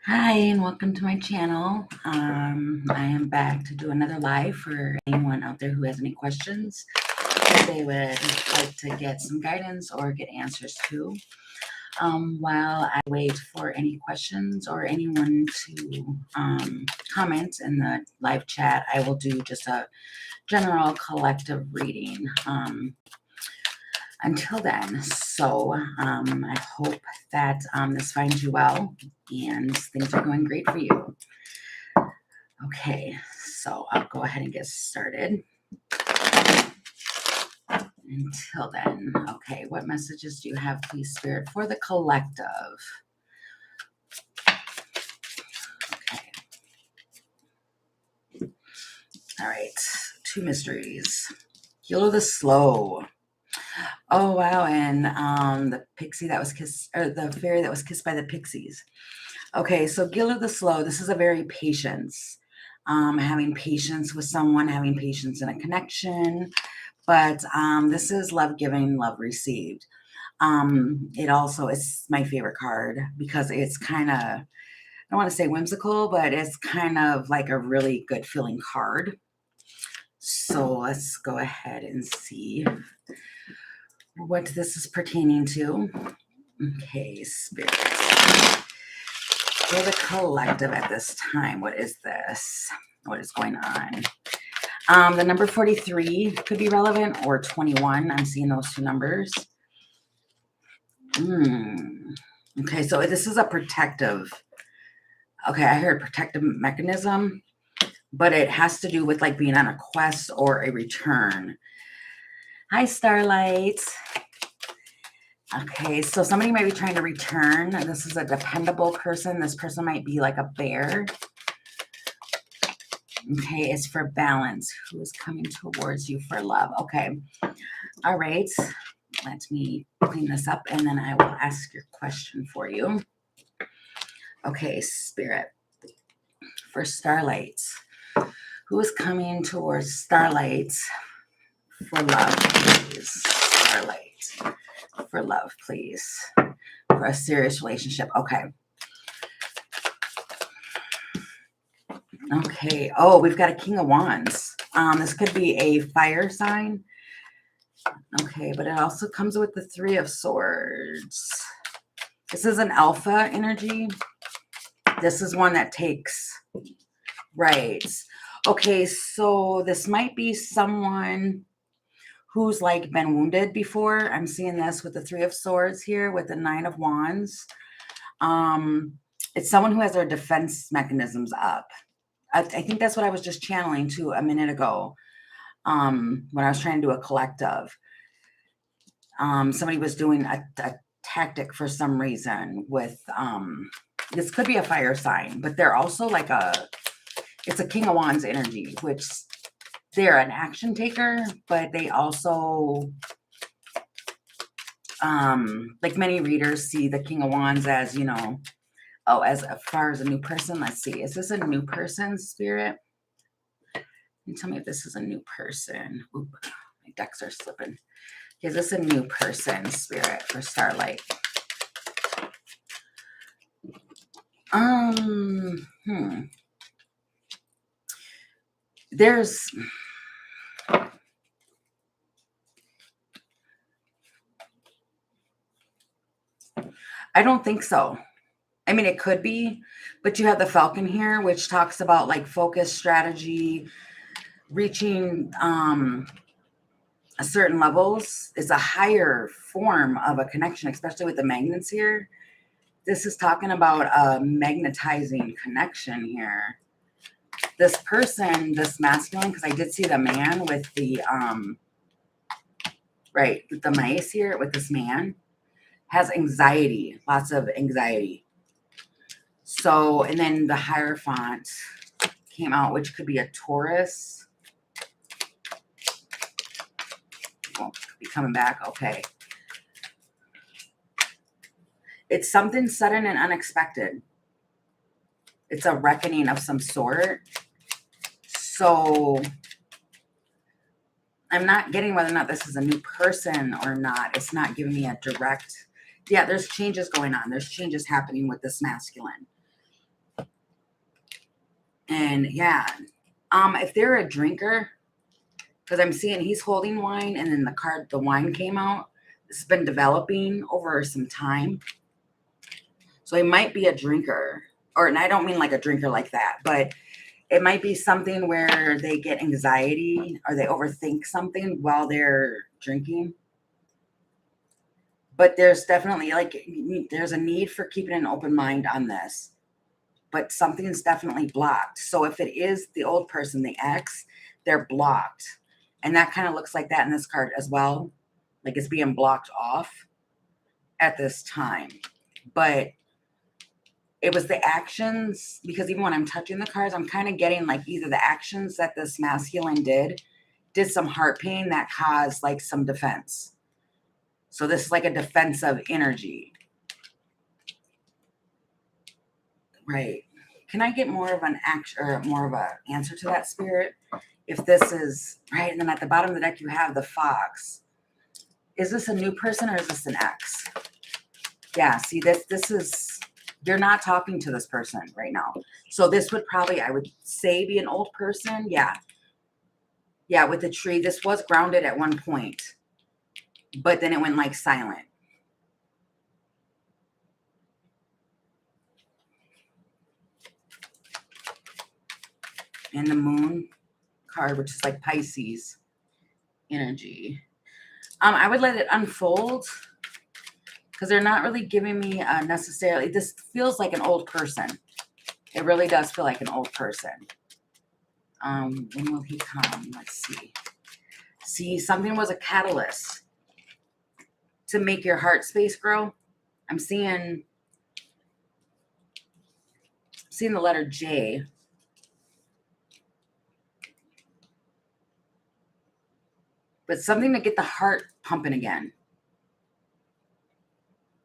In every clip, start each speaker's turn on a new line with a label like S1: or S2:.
S1: Hi, and welcome to my channel. I am back to do another live for anyone out there who has any questions that they would like to get some guidance or get answers to. While I wait for any questions or anyone to comment in the live chat, I will do just a general collective reading. Until then, so I hope that this finds you well and things are going great for you. Okay, so I'll go ahead and get started. Until then, okay, what messages do you have, please, Spirit, for the collective? Okay. All right, two mysteries. Heal the slow. Oh, wow, and the pixie that was kissed, or the fairy that was kissed by the pixies. Okay, so Gila the Slow, this is a very patience. Having patience with someone, having patience in a connection, but this is love giving, love received. It also is my favorite card because it's kind of, I don't want to say whimsical, but it's kind of like a really good feeling card. So let's go ahead and see what this is pertaining to. Okay, Spirit. For the collective at this time, what is this? What is going on? The number 43 could be relevant, or 21. I'm seeing those two numbers. Okay, so this is a protective. Okay, I heard protective mechanism, but it has to do with like being on a quest or a return. Hi, Starlight. Okay, so somebody might be trying to return. This is a dependable person. This person might be like a bear. Okay, it's for balance. Who is coming towards you for love? Okay, all right. Let me clean this up and then I will ask your question for you. Okay, Spirit. For Starlight. Who is coming towards Starlight for love, please? Starlight. For love, please. For a serious relationship. Okay. Okay. Oh, we've got a King of Wands. This could be a fire sign. Okay, but it also comes with the Three of Swords. This is an alpha energy. This is one that takes, right. Okay, so this might be someone who's like been wounded before. I'm seeing this with the Three of Swords here with the Nine of Wands. It's someone who has their defense mechanisms up. I think that's what I was just channeling to a minute ago when I was trying to do a collective. Somebody was doing a tactic for some reason with, this could be a fire sign, but they're also like it's a King of Wands energy, which they're an action taker, but they also, like many readers see the King of Wands as, as far as a new person. Let's see. Is this a new person, Spirit? And tell me if this is a new person. Oop, my decks are slipping. Is this a new person, Spirit, for Starlight? There's... I don't think so. I mean, it could be, but you have the Falcon here, which talks about like focus, strategy, reaching certain levels. Is a higher form of a connection, especially with the magnets here. This is talking about a magnetizing connection here. This person, this masculine, because I did see the man with the, right, the mice here with this man, has anxiety, lots of anxiety. So, and then the Hierophant came out, which could be a Taurus. Oh, could be coming back. Okay. It's something sudden and unexpected. It's a reckoning of some sort. So I'm not getting whether or not this is a new person or not. It's not giving me a direct, yeah, there's changes going on. There's changes happening with this masculine. And yeah, if they're a drinker, because I'm seeing he's holding wine and then the wine came out. This has been developing over some time. So he might be a drinker, and I don't mean like a drinker like that, but it might be something where they get anxiety or they overthink something while they're drinking. But there's definitely there's a need for keeping an open mind on this. But something's definitely blocked. So if it is the old person, the ex, they're blocked. And that kind of looks like that in this card as well. Like it's being blocked off at this time. But it was the actions, because even when I'm touching the cards, I'm kind of getting like either the actions that this masculine did some heart pain that caused like some defense. So this is like a defensive energy. Right. Can I get more of an action or more of an answer to that, Spirit? If this is right, and then at the bottom of the deck you have the fox. Is this a new person or is this an ex? Yeah, see this is, you're not talking to this person right now. So this would probably, I would say, be an old person. Yeah. Yeah, with the tree. This was grounded at one point, but then it went like silent. And the moon card, which is like Pisces energy. I would let it unfold because they're not really giving me necessarily, this feels like an old person. It really does feel like an old person. When will he come? Let's see. See, something was a catalyst to make your heart space grow. I'm seeing the letter J. But something to get the heart pumping again.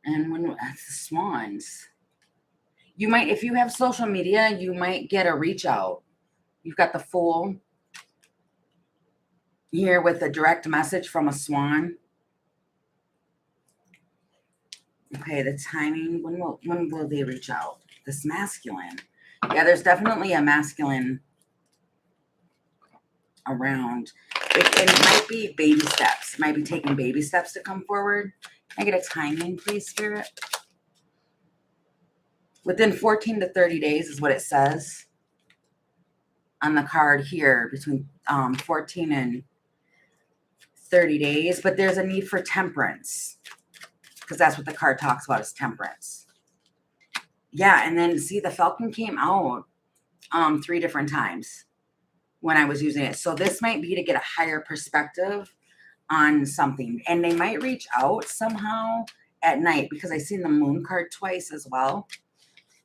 S1: And when the swans, you might, if you have social media, you might get a reach out. You've got the Fool here with a direct message from a swan. Okay, the timing. When will they reach out? This masculine. Yeah, there's definitely a masculine around. It might be baby steps. It might be taking baby steps to come forward. Can I get a timing, please, Spirit? Within 14 to 30 days is what it says on the card here, between 14 and 30 days. But there's a need for temperance, because that's what the card talks about, is temperance. Yeah, and then see, the falcon came out 3 different times when I was using it. So this might be to get a higher perspective on something. And they might reach out somehow at night, because I've seen the moon card twice as well.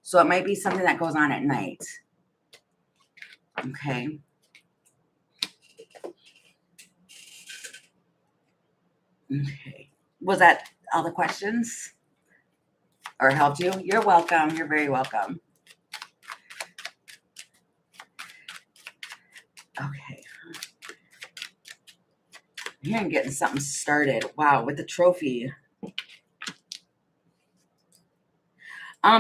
S1: So it might be something that goes on at night. Okay. Okay. Was that all the questions? Or helped you? You're welcome. You're very welcome. Okay. Here I'm getting something started. Wow, with the trophy.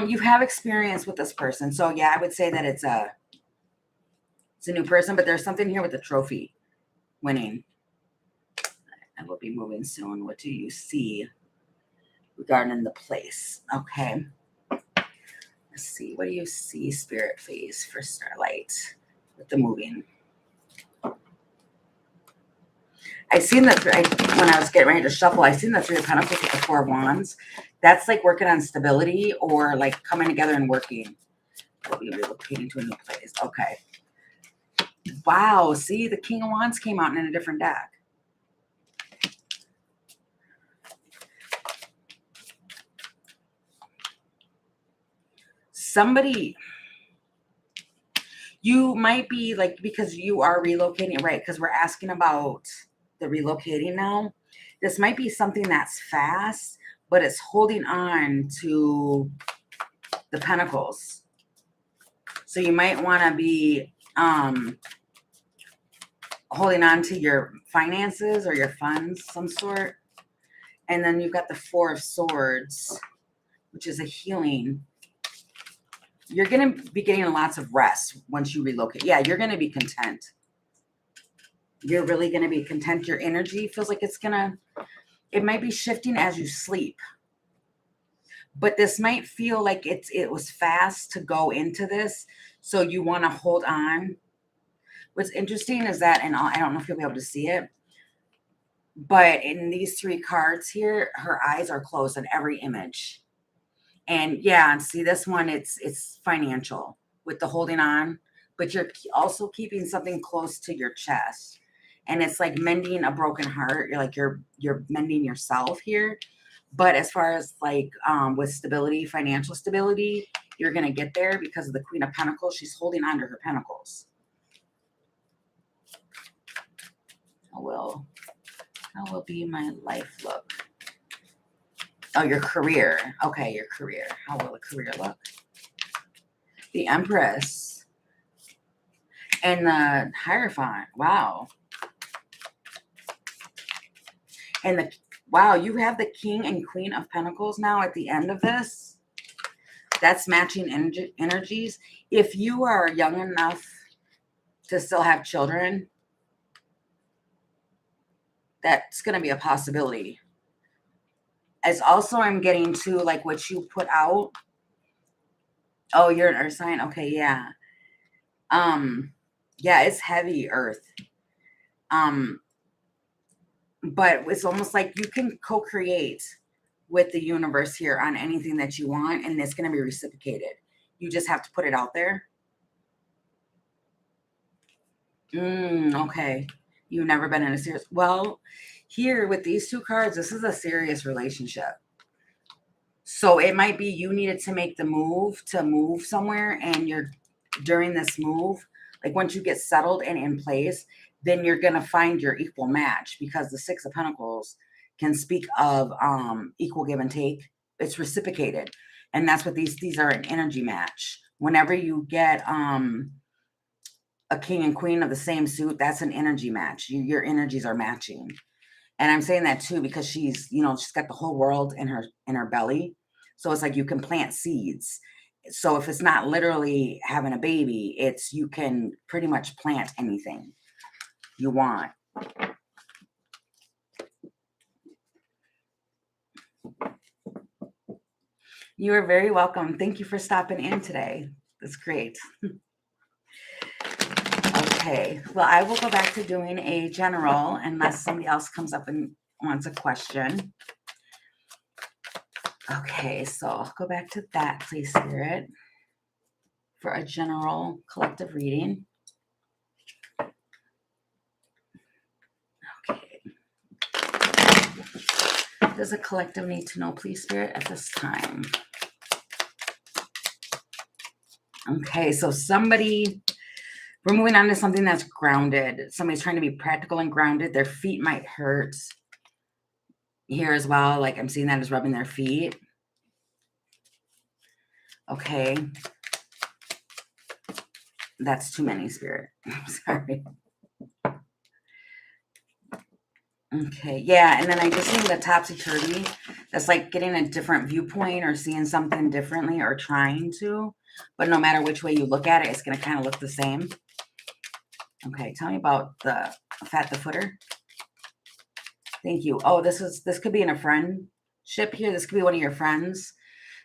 S1: You have experience with this person. So yeah, I would say that it's a new person, but there's something here with the trophy winning. I will be moving soon. What do you see regarding the place? Okay. Let's see. What do you see, Spirit, please, for Starlight with the moving? I seen the when I was getting ready to shuffle, I seen the 3 of Pentacles with the 4 of Wands. That's like working on stability or like coming together and working. We'll be relocating to a new place. Okay. Wow. See, the King of Wands came out in a different deck. Somebody, you might be like, because you are relocating, right? Because we're asking about the relocating now. This might be something that's fast, but it's holding on to the Pentacles. So you might want to be holding on to your finances or your funds, some sort. And then you've got the 4 of Swords, which is a healing. You're going to be getting lots of rest once you relocate. Yeah, you're going to be content. You're really going to be content. Your energy feels like it might be shifting as you sleep. But this might feel like it was fast to go into this. So you want to hold on. What's interesting is that, and I don't know if you'll be able to see it, but in these 3 cards here, her eyes are closed in every image. And yeah, and see this one, it's financial with the holding on, but you're also keeping something close to your chest. And it's like mending a broken heart. You're like, you're mending yourself here. But as far as like with stability, financial stability, you're going to get there because of the Queen of Pentacles. She's holding on to her pentacles. How will be my life look? Oh, your career. Okay, your career. How will the career look? The Empress. And the Hierophant. Wow. And wow, you have the King and Queen of Pentacles now at the end of this. That's matching energies. If you are young enough to still have children, that's going to be a possibility. As also I'm getting to like what you put out. Oh, you're an earth sign? Okay, yeah. Yeah, it's heavy earth. But it's almost like you can co-create with the universe here on anything that you want, and it's going to be reciprocated. You just have to put it out there. Okay. You've never been in a serious... Well, here with these 2 cards, this is a serious relationship. So it might be you needed to make the move to move somewhere, and you're during this move, like once you get settled and in place, then you're going to find your equal match, because the 6 of Pentacles can speak of equal give and take. It's reciprocated. And that's what these are, an energy match. Whenever you get a king and queen of the same suit, that's an energy match. Your energies are matching. And I'm saying that too because she's, she's got the whole world in her belly. So it's like you can plant seeds. So if it's not literally having a baby, it's you can pretty much plant anything you want. You are very welcome. Thank you for stopping in today. That's great. Okay, well, I will go back to doing a general unless somebody else comes up and wants a question. Okay, so I'll go back to that, please, Spirit, for a general collective reading. Okay. Does a collective need to know, please, Spirit, at this time? Okay, so we're moving on to something that's grounded. Somebody's trying to be practical and grounded. Their feet might hurt here as well. Like I'm seeing that as rubbing their feet. Okay. That's too many, Spirit. I'm sorry. Okay, yeah, and then I just see the topsy-turvy. That's like getting a different viewpoint or seeing something differently or trying to. But no matter which way you look at it, it's going to kind of look the same. Okay, tell me about the Fat the Footer. Thank you. Oh, this could be in a friendship here. This could be one of your friends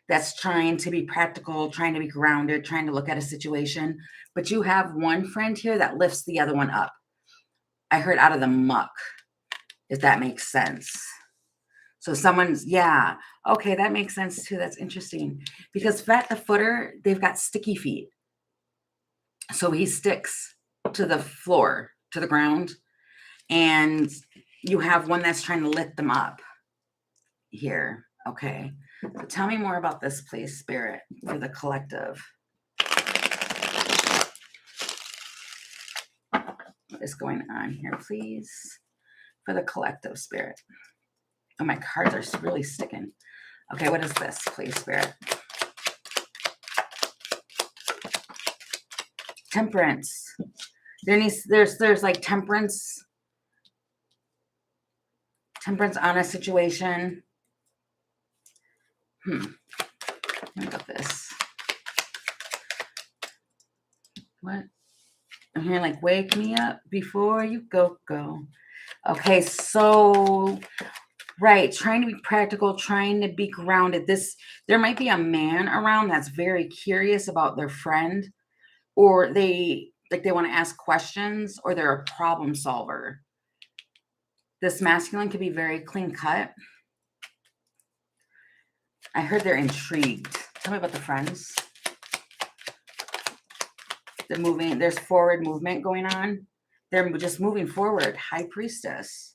S1: that's trying to be practical, trying to be grounded, trying to look at a situation. But you have one friend here that lifts the other one up. I heard out of the muck, if that makes sense. So someone's, yeah. Okay, that makes sense too. That's interesting. Because Fat the Footer, they've got sticky feet. So he sticks to the floor, to the ground. And you have one that's trying to lift them up here. Okay. So tell me more about this, please, Spirit, for the collective. What is going on here, please, for the collective, Spirit? Oh, my cards are really sticking. Okay, what is this, please, Spirit? Temperance. There's like temperance on a situation. What about this? I'm hearing like, wake me up before you go. Okay, so right, trying to be practical, trying to be grounded. There might be a man around that's very curious about their friend, or they want to ask questions, or they're a problem solver. This masculine could be very clean cut. I heard they're intrigued. Tell me about the friends. They're moving. There's forward movement going on. They're just moving forward. High Priestess.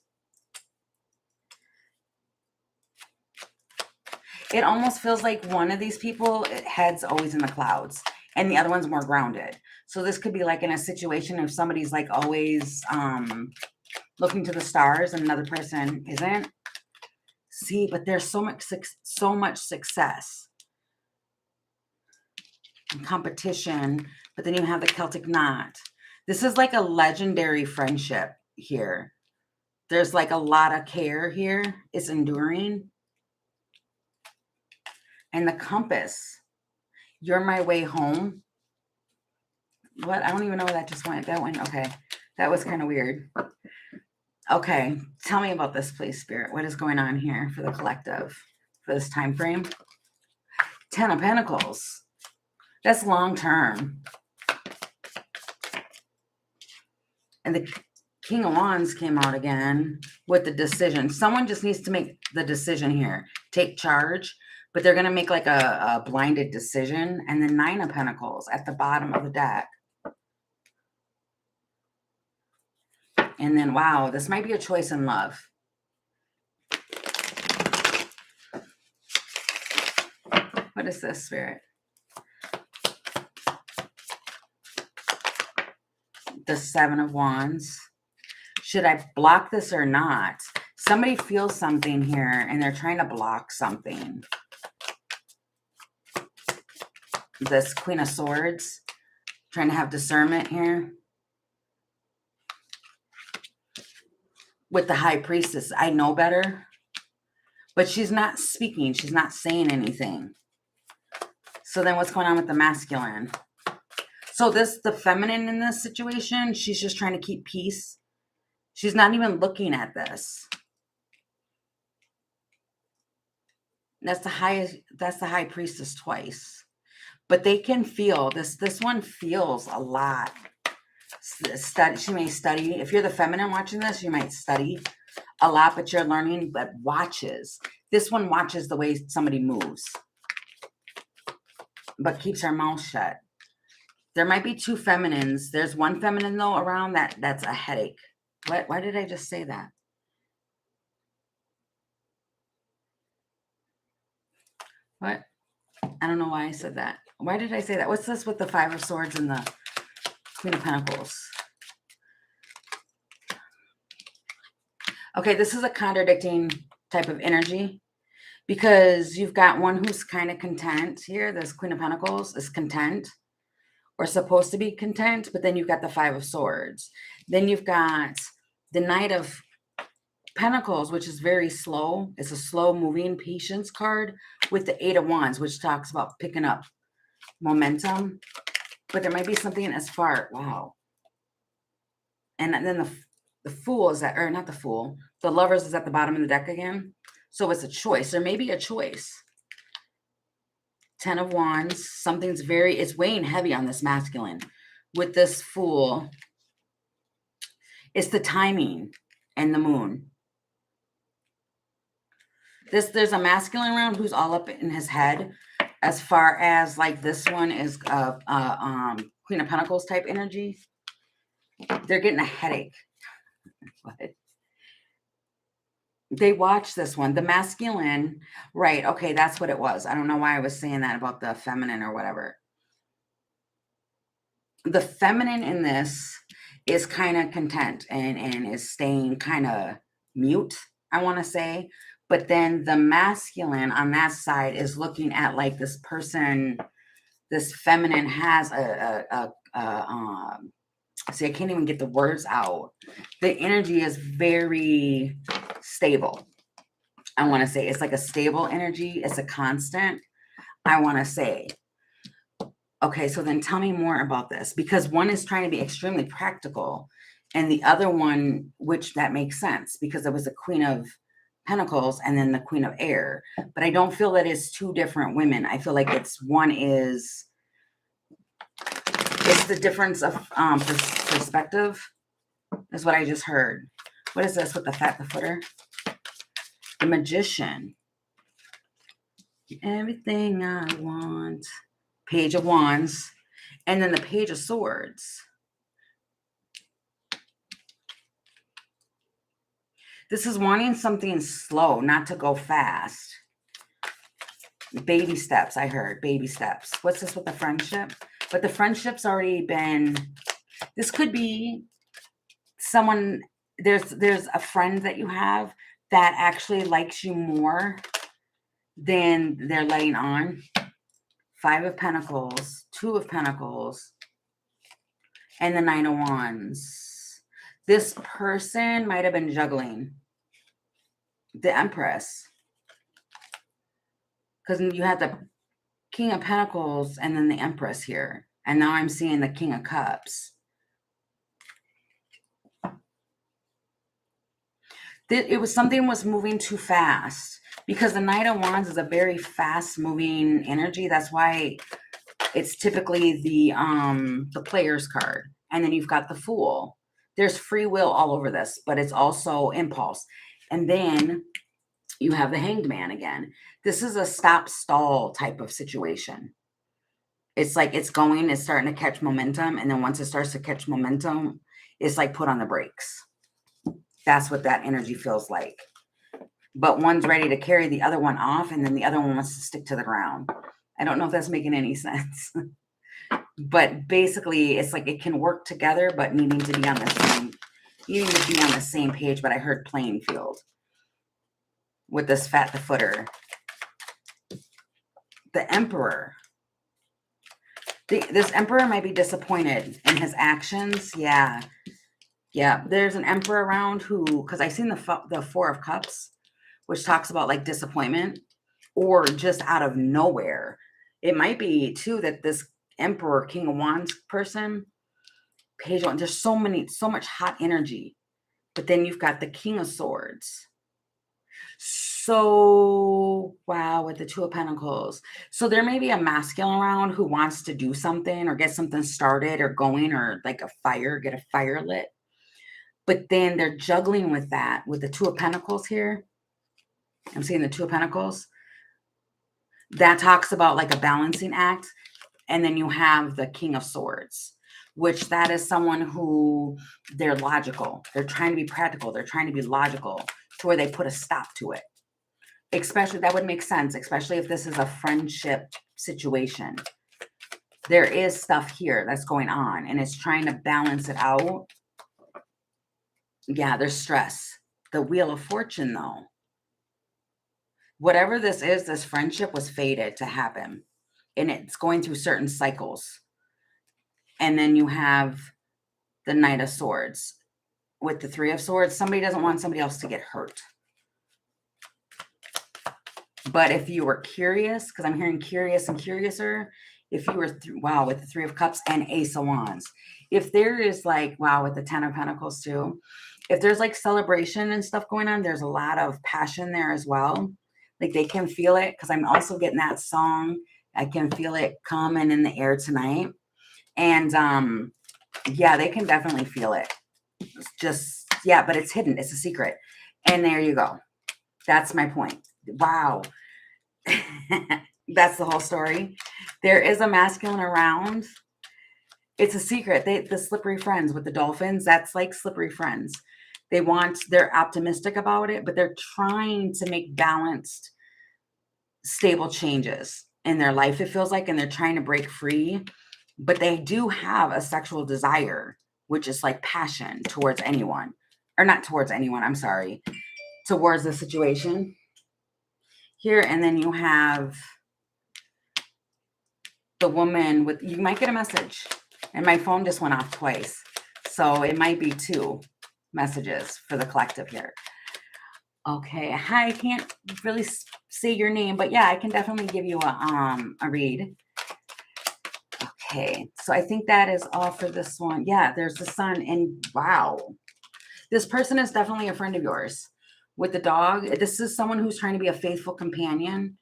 S1: It almost feels like one of these people, head's always in the clouds, and the other one's more grounded. So this could be like in a situation if somebody's like always looking to the stars and another person isn't. See, but there's so much success and competition, but then you have the Celtic knot. This is like a legendary friendship here. There's like a lot of care here. It's enduring. And the compass. You're my way home. What? I don't even know where that just went. That went, okay. That was kind of weird. Okay. Tell me about this, please, Spirit. What is going on here for the collective for this time frame? 10 of Pentacles. That's long term. And the King of Wands came out again with the decision. Someone just needs to make the decision here. Take charge. But they're going to make like a blinded decision. And then 9 of Pentacles at the bottom of the deck. And then, wow, this might be a choice in love. What is this, Spirit? The 7 of Wands. Should I block this or not? Somebody feels something here and they're trying to block something. This Queen of Swords. Trying to have discernment here. With the High Priestess, I know better. But she's not speaking. She's not saying anything. So then what's going on with the masculine? So the feminine in this situation, she's just trying to keep peace. She's not even looking at this. That's the High Priestess twice. But they can feel this one feels a lot. She may study. If you're the feminine watching this, you might study a lot, but you're learning, but watches. This one watches the way somebody moves, but keeps her mouth shut. There might be 2 feminines. There's one feminine, though, around that's a headache. What? Why did I just say that? What? I don't know why I said that. Why did I say that? What's this with the 5 of Swords and the Queen of Pentacles? Okay, this is a contradicting type of energy because you've got one who's kind of content here. This Queen of Pentacles is content or supposed to be content, but then you've got the 5 of Swords. Then you've got the Knight of Pentacles, which is very slow. It's a slow moving patience card with the 8 of Wands, which talks about picking up momentum. But there might be something as far, wow. And then the Fool is at, or not the Fool, the Lovers is at the bottom of the deck again. So it's a choice. There may be a choice. 10 of Wands, it's weighing heavy on this masculine. With this Fool, it's the timing and the Moon. There's a masculine around who's all up in his head, as far as like this one is Queen of Pentacles type energy. They're getting a headache. What? They watch this one. The masculine, right? Okay, that's what it was. I don't know why I was saying that about the feminine or whatever. The feminine in this is kind of content and is staying kind of mute, I want to say. But then the masculine on that side is looking at like this person, this feminine has see, I can't even get the words out. The energy is very stable. I want to say it's like a stable energy. It's a constant. I want to say. Okay, so then tell me more about this, because one is trying to be extremely practical, and the other one, which that makes sense because there was a Queen of Pentacles and then the Queen of Air. But I don't feel that it's two different women. I feel like it's the difference of perspective is what I just heard. What is this with the footer? The Magician. Everything I want. Page of Wands. And then the Page of Swords. This is wanting something slow, not to go fast. Baby steps, I heard. Baby steps. What's this with the friendship? But the friendship's already been... This could be someone... There's a friend that you have that actually likes you more than they're letting on. 5 of Pentacles, 2 of Pentacles, and the 9 of Wands. This person might have been juggling. The Empress. Because you had the King of Pentacles and then the Empress here. And now I'm seeing the King of Cups. It was something was moving too fast. Because the Knight of Wands is a very fast-moving energy. That's why it's typically the Player's card. And then you've got the Fool. There's free will all over this, but it's also impulse. And then you have the Hanged Man again. This is a stop-stall type of situation. It's like it's starting to catch momentum. And then once it starts to catch momentum, it's like put on the brakes. That's what that energy feels like. But one's ready to carry the other one off, and then the other one wants to stick to the ground. I don't know if that's making any sense. But basically, it's like it can work together, but needing to be on the same page. But I heard playing field with this the footer. The Emperor. This Emperor might be disappointed in his actions. Yeah. Yeah, there's an Emperor around because I've seen the 4 of Cups, which talks about like disappointment or just out of nowhere. It might be too that this Emperor, King of Wands person, Page of Wands, there's so much hot energy. But then you've got the King of Swords. So, wow, with the 2 of Pentacles. So there may be a masculine around who wants to do something or get something started or going, or like get a fire lit. But then they're juggling with that with the 2 of Pentacles here. I'm seeing the 2 of Pentacles. That talks about like a balancing act. And then you have the King of Swords, which that is someone who they're logical. They're trying to be practical. They're trying to be logical to where they put a stop to it. Especially, that would make sense, especially if this is a friendship situation. There is stuff here that's going on and it's trying to balance it out. Yeah, there's stress. The Wheel of Fortune, though. Whatever this is, this friendship was fated to happen. And it's going through certain cycles. And then you have the Knight of Swords. With the 3 of Swords, somebody doesn't want somebody else to get hurt. But if you were curious, because I'm hearing curious and curiouser, if you were, wow, with the 3 of Cups and Ace of Wands. If there is like, wow, with the 10 of Pentacles too. If there's like celebration and stuff going on, there's a lot of passion there as well. Like they can feel it, because I'm also getting that song. I can feel it coming in the air tonight. And yeah, they can definitely feel it. It's just, yeah, but it's hidden. It's a secret. And there you go. That's my point. Wow. That's the whole story. There is a masculine around. It's a secret. The slippery friends with the dolphins, that's like slippery friends. They're optimistic about it, but they're trying to make balanced, stable changes in their life, it feels like, and they're trying to break free. But they do have a sexual desire, which is like passion towards anyone. Or not towards anyone, I'm sorry. Towards the situation here. And then you have the woman with, you might get a message. And my phone just went off twice. So it might be 2 messages for the collective here. Okay, I can't really say your name, but yeah, I can definitely give you a read. Okay, so I think that is all for this one. Yeah, there's the sun, and wow. This person is definitely a friend of yours. With the dog, this is someone who's trying to be a faithful companion.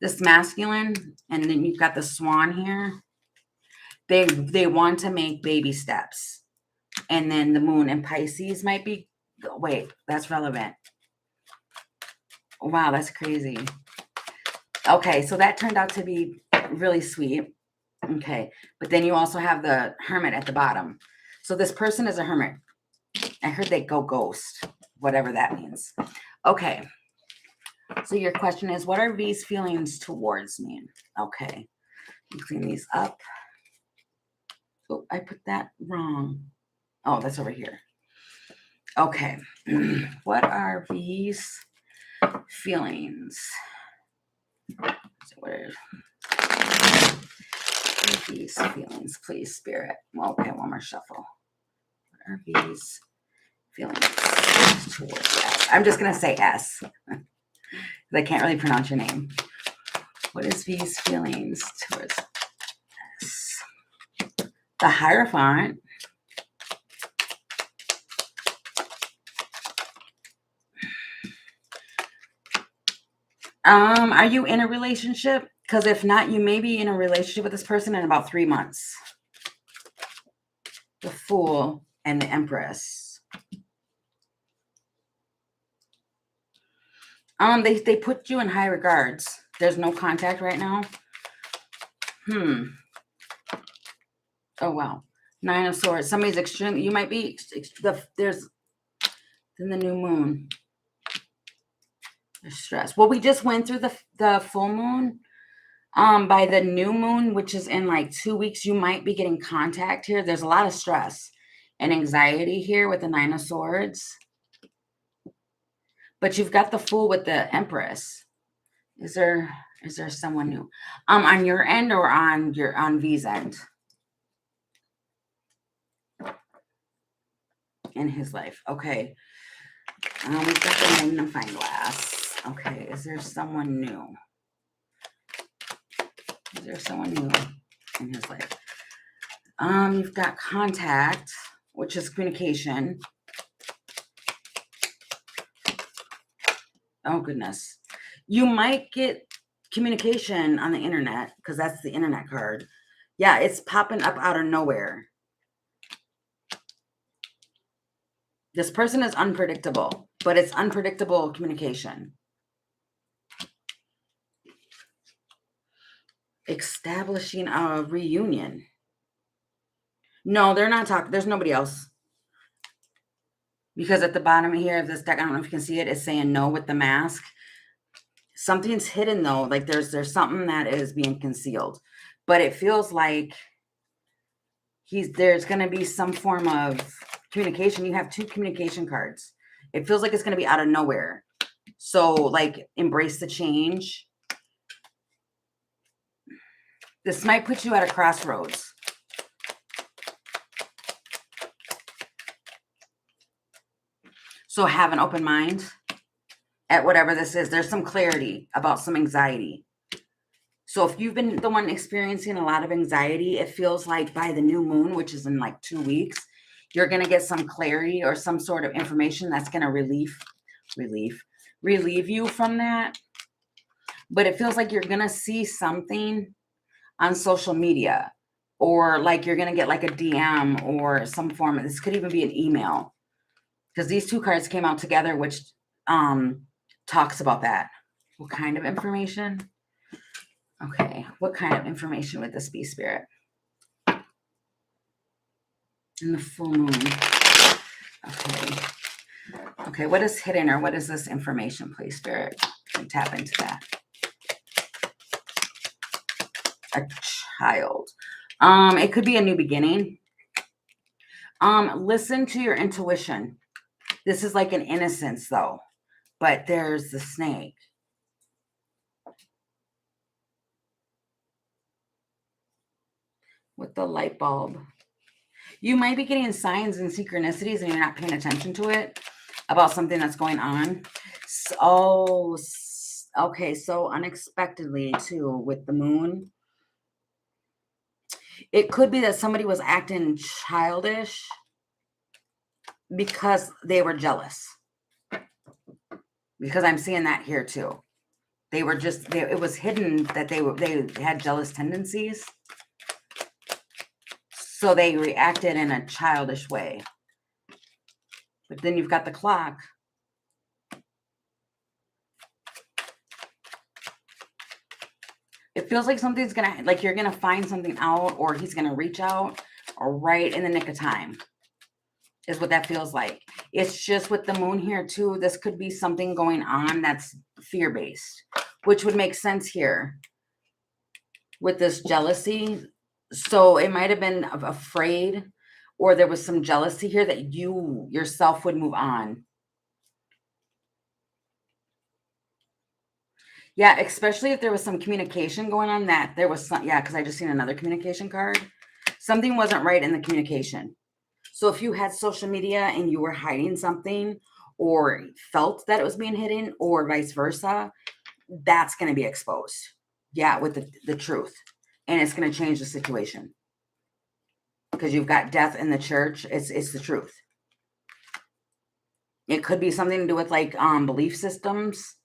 S1: This masculine, and then you've got the swan here. They want to make baby steps. And then the moon in Pisces might be, wait, that's relevant. Wow, that's crazy. Okay, so that turned out to be really sweet. Okay, but then you also have the hermit at the bottom. So this person is a hermit. I heard they go ghost, whatever that means. Okay, so your question is, what are V's feelings towards me? Okay, clean these up. Oh, I put that wrong. Oh, that's over here. Okay, what are V's feelings? So what are V's feelings, please, Spirit? Okay, one more shuffle. What are V's feelings towards that? I'm just going to say S. I can't really pronounce your name. What is V's feelings towards S? The Hierophant. Are you in a relationship? Because if not, you may be in a relationship with this person in about 3 months. The Fool and the Empress. They put you in high regards. There's no contact right now. Oh wow. 9 of Swords. Somebody's extreme. You might be there's in the new moon. There's stress. Well, we just went through the full moon. By the new moon, which is in like 2 weeks, you might be getting contact here. There's a lot of stress and anxiety here with the 9 of Swords. But you've got the Fool with the Empress. Is there someone new? On your end or on V's end? In his life. Okay. We've got the magnifying glass. Okay, is there someone new? Is there someone new in his life? You've got contact, which is communication. Oh, goodness. You might get communication on the internet because that's the internet card. Yeah, it's popping up out of nowhere. This person is unpredictable, but it's unpredictable communication. Establishing a reunion. No, they're not talking. There's nobody else. Because at the bottom here of this deck, I don't know if you can see it, it's saying no with the mask. Something's hidden though. Like there's something that is being concealed. But it feels like there's going to be some form of communication. You have 2 communication cards. It feels like it's going to be out of nowhere. So like embrace the change. This might put you at a crossroads. So have an open mind at whatever this is. There's some clarity about some anxiety. So if you've been the one experiencing a lot of anxiety, it feels like by the new moon, which is in like 2 weeks, you're going to get some clarity or some sort of information that's going to relieve you from that. But it feels like you're going to see something on social media, or like you're going to get like a DM or some form of, this could even be an email, because these 2 cards came out together, which talks about that. What kind of information? Okay, what kind of information would this be, Spirit? In the full moon. Okay, what is hidden, or what is this information, please, Spirit? And tap into that. A child. It could be a new beginning. Listen to your intuition. This is like an innocence, though. But there's the snake. With the light bulb. You might be getting signs and synchronicities and you're not paying attention to it about something that's going on. So, okay, so unexpectedly too with the moon. It could be that somebody was acting childish because they were jealous. Because I'm seeing that here too. They were just, it was hidden that they had jealous tendencies. So they reacted in a childish way. But then you've got the clock. It feels like something's gonna, like you're gonna find something out, or he's gonna reach out, or right in the nick of time is what that feels like. It's just with the moon here too. This could be something going on that's fear-based, which would make sense here with this jealousy. So it might have been afraid, or there was some jealousy here that you yourself would move on. Yeah, especially if there was some communication going on, that there was some, yeah, because I just seen another communication card. Something wasn't right in the communication. So if you had social media and you were hiding something, or felt that it was being hidden, or vice versa, that's going to be exposed. Yeah, with the truth. And it's going to change the situation. Because you've got death in the church. It's the truth. It could be something to do with like belief systems,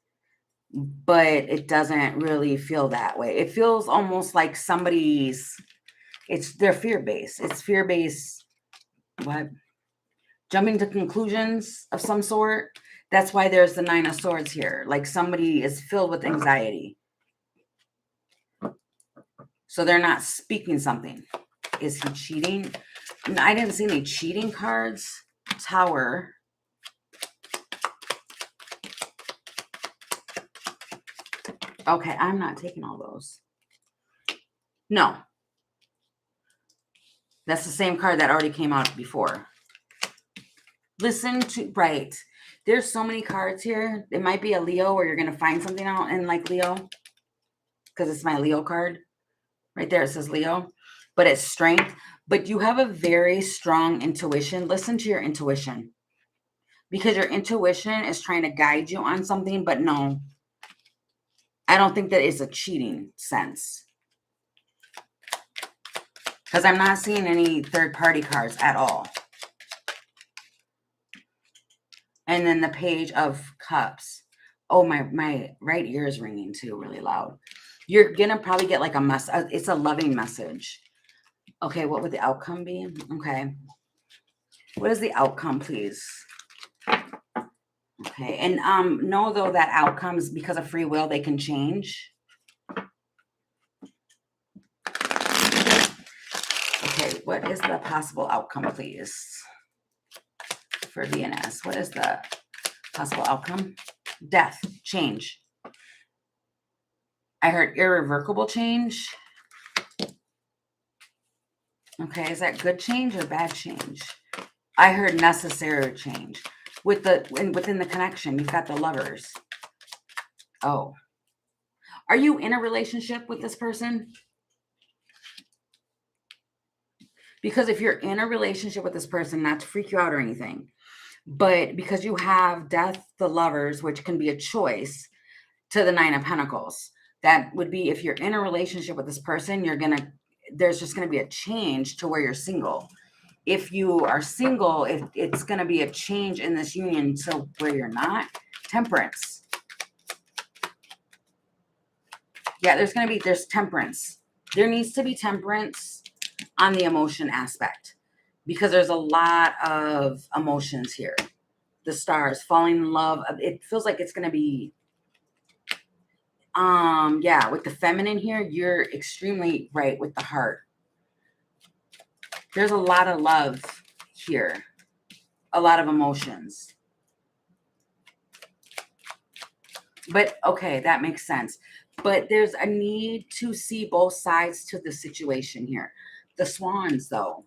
S1: but it doesn't really feel that way. It feels almost like they're fear-based. It's fear-based, what? Jumping to conclusions of some sort. That's why there's the 9 of Swords here. Like somebody is filled with anxiety. So they're not speaking something. Is he cheating? I didn't see any cheating cards. Tower. Okay, I'm not taking all those. No. That's the same card that already came out before. Listen to, right. There's so many cards here. It might be a Leo, where you're going to find something out in like Leo. Because it's my Leo card. Right there, it says Leo. But it's strength. But you have a very strong intuition. Listen to your intuition. Because your intuition is trying to guide you on something. But no. I don't think that is a cheating sense. Because I'm not seeing any third-party cards at all. And then the Page of Cups. Oh, my right ear is ringing too, really loud. You're going to probably get like a message. It's a loving message. Okay, what would the outcome be? Okay. What is the outcome, please? Okay, and know though that outcomes, because of free will, they can change. Okay, what is the possible outcome, please? For VNS, what is the possible outcome? Death, change. I heard irrevocable change. Okay, is that good change or bad change? I heard necessary change. Within the connection, you've got the Lovers. Oh. Are you in a relationship with this person? Because if you're in a relationship with this person, not to freak you out or anything, but because you have Death, the Lovers, which can be a choice, to the 9 of Pentacles. That would be, if you're in a relationship with this person, there's just going to be a change to where you're single. If you are single, it's going to be a change in this union to where you're not. Temperance. Yeah, there's temperance. There needs to be temperance on the emotion aspect, because there's a lot of emotions here. The Stars, falling in love. It feels like it's going to be, yeah, with the feminine here, you're extremely right with the Heart. There's a lot of love here, a lot of emotions. But okay, that makes sense. But there's a need to see both sides to the situation here. The Swans, though.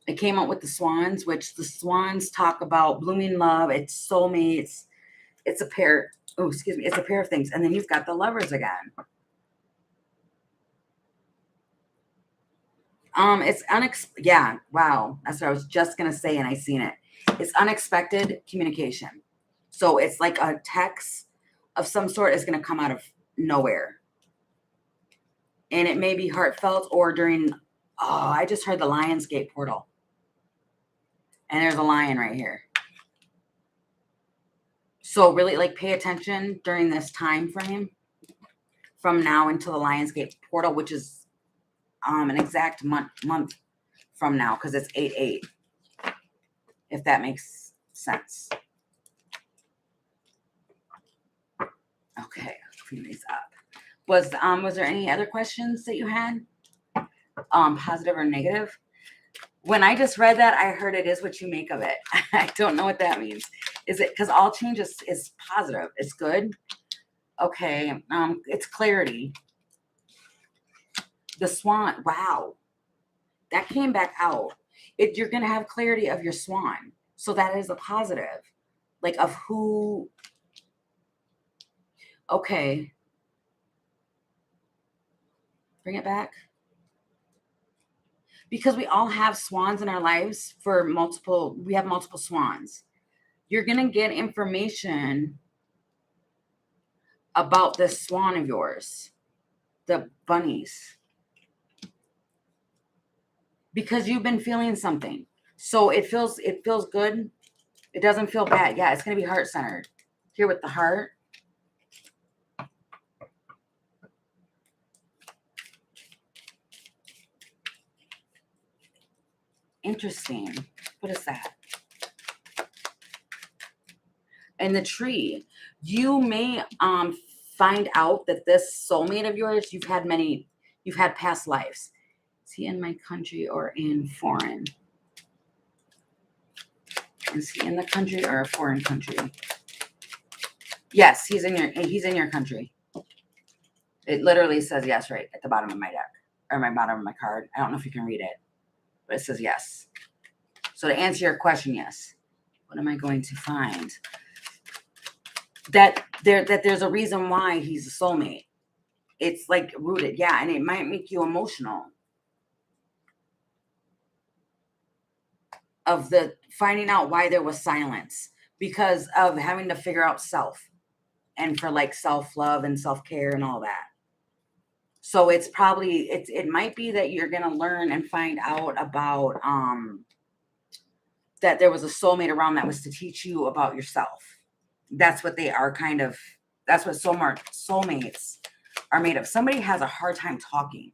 S1: It came out with the Swans, which the Swans talk about blooming love. It's soulmates. It's a pair. Oh, excuse me. It's a pair of things. And then you've got the Lovers again. It's yeah, wow. That's what I was just going to say, and I seen it. It's unexpected communication. So it's like a text of some sort is going to come out of nowhere. And it may be heartfelt, or during Oh, I just heard the Lionsgate portal. And there's a lion right here. So really, like, pay attention during this time frame from now until the Lionsgate portal, which is an exact month from now, because it's 8/8. If that makes sense. Okay, clean these up. Was there any other questions that you had? Positive or negative? When I just read that, I heard it is what you make of it. I don't know what that means. Is it because all change is positive? It's good. Okay. It's clarity. The swan. Wow, that came back out. You're gonna have clarity of your swan. So that is a positive, like of who. Okay. Bring it back. Because we all have swans in our lives we have multiple swans. You're going to get information about this swan of yours, the bunnies, because you've been feeling something. So it feels good. It doesn't feel bad. Yeah, it's going to be heart centered here with the heart. Interesting. What is that? And the tree. You may find out that this soulmate of yours, you've had past lives. Is he in my country or in foreign? Is he in the country or a foreign country? Yes, he's in your country. It literally says yes right at the bottom of my deck, or my bottom of my card. I don't know if you can read it, but it says yes. So to answer your question, yes. What am I going to find? That there's a reason why he's a soulmate. It's like rooted, yeah, and it might make you emotional. Of the finding out why there was silence because of having to figure out self and for like self-love and self-care and all that. So it's probably it might be that you're gonna learn and find out about that there was a soulmate around that was to teach you about yourself. That's what they are kind of, that's what soulmates are made of. Somebody has a hard time talking.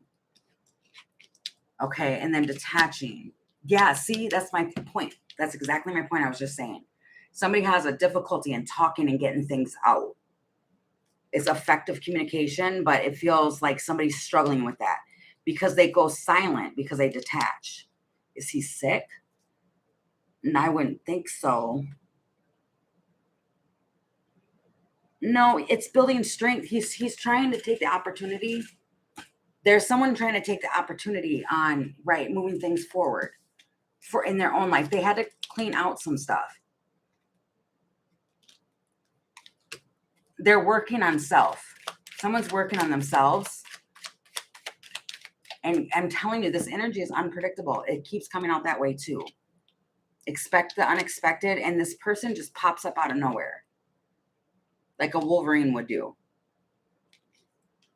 S1: Okay, and then detaching. Yeah, see, that's my point. That's exactly my point I was just saying. Somebody has a difficulty in talking and getting things out. It's effective communication, but it feels like somebody's struggling with that because they go silent, because they detach. Is he sick? And I wouldn't think so. No, it's building strength. He's trying to take the opportunity. There's someone trying to take the opportunity on, right, moving things forward for in their own life. They had to clean out some stuff. They're working on self. Someone's working on themselves. And I'm telling you, this energy is unpredictable. It keeps coming out that way too. Expect the unexpected, and this person just pops up out of nowhere, like a Wolverine would do.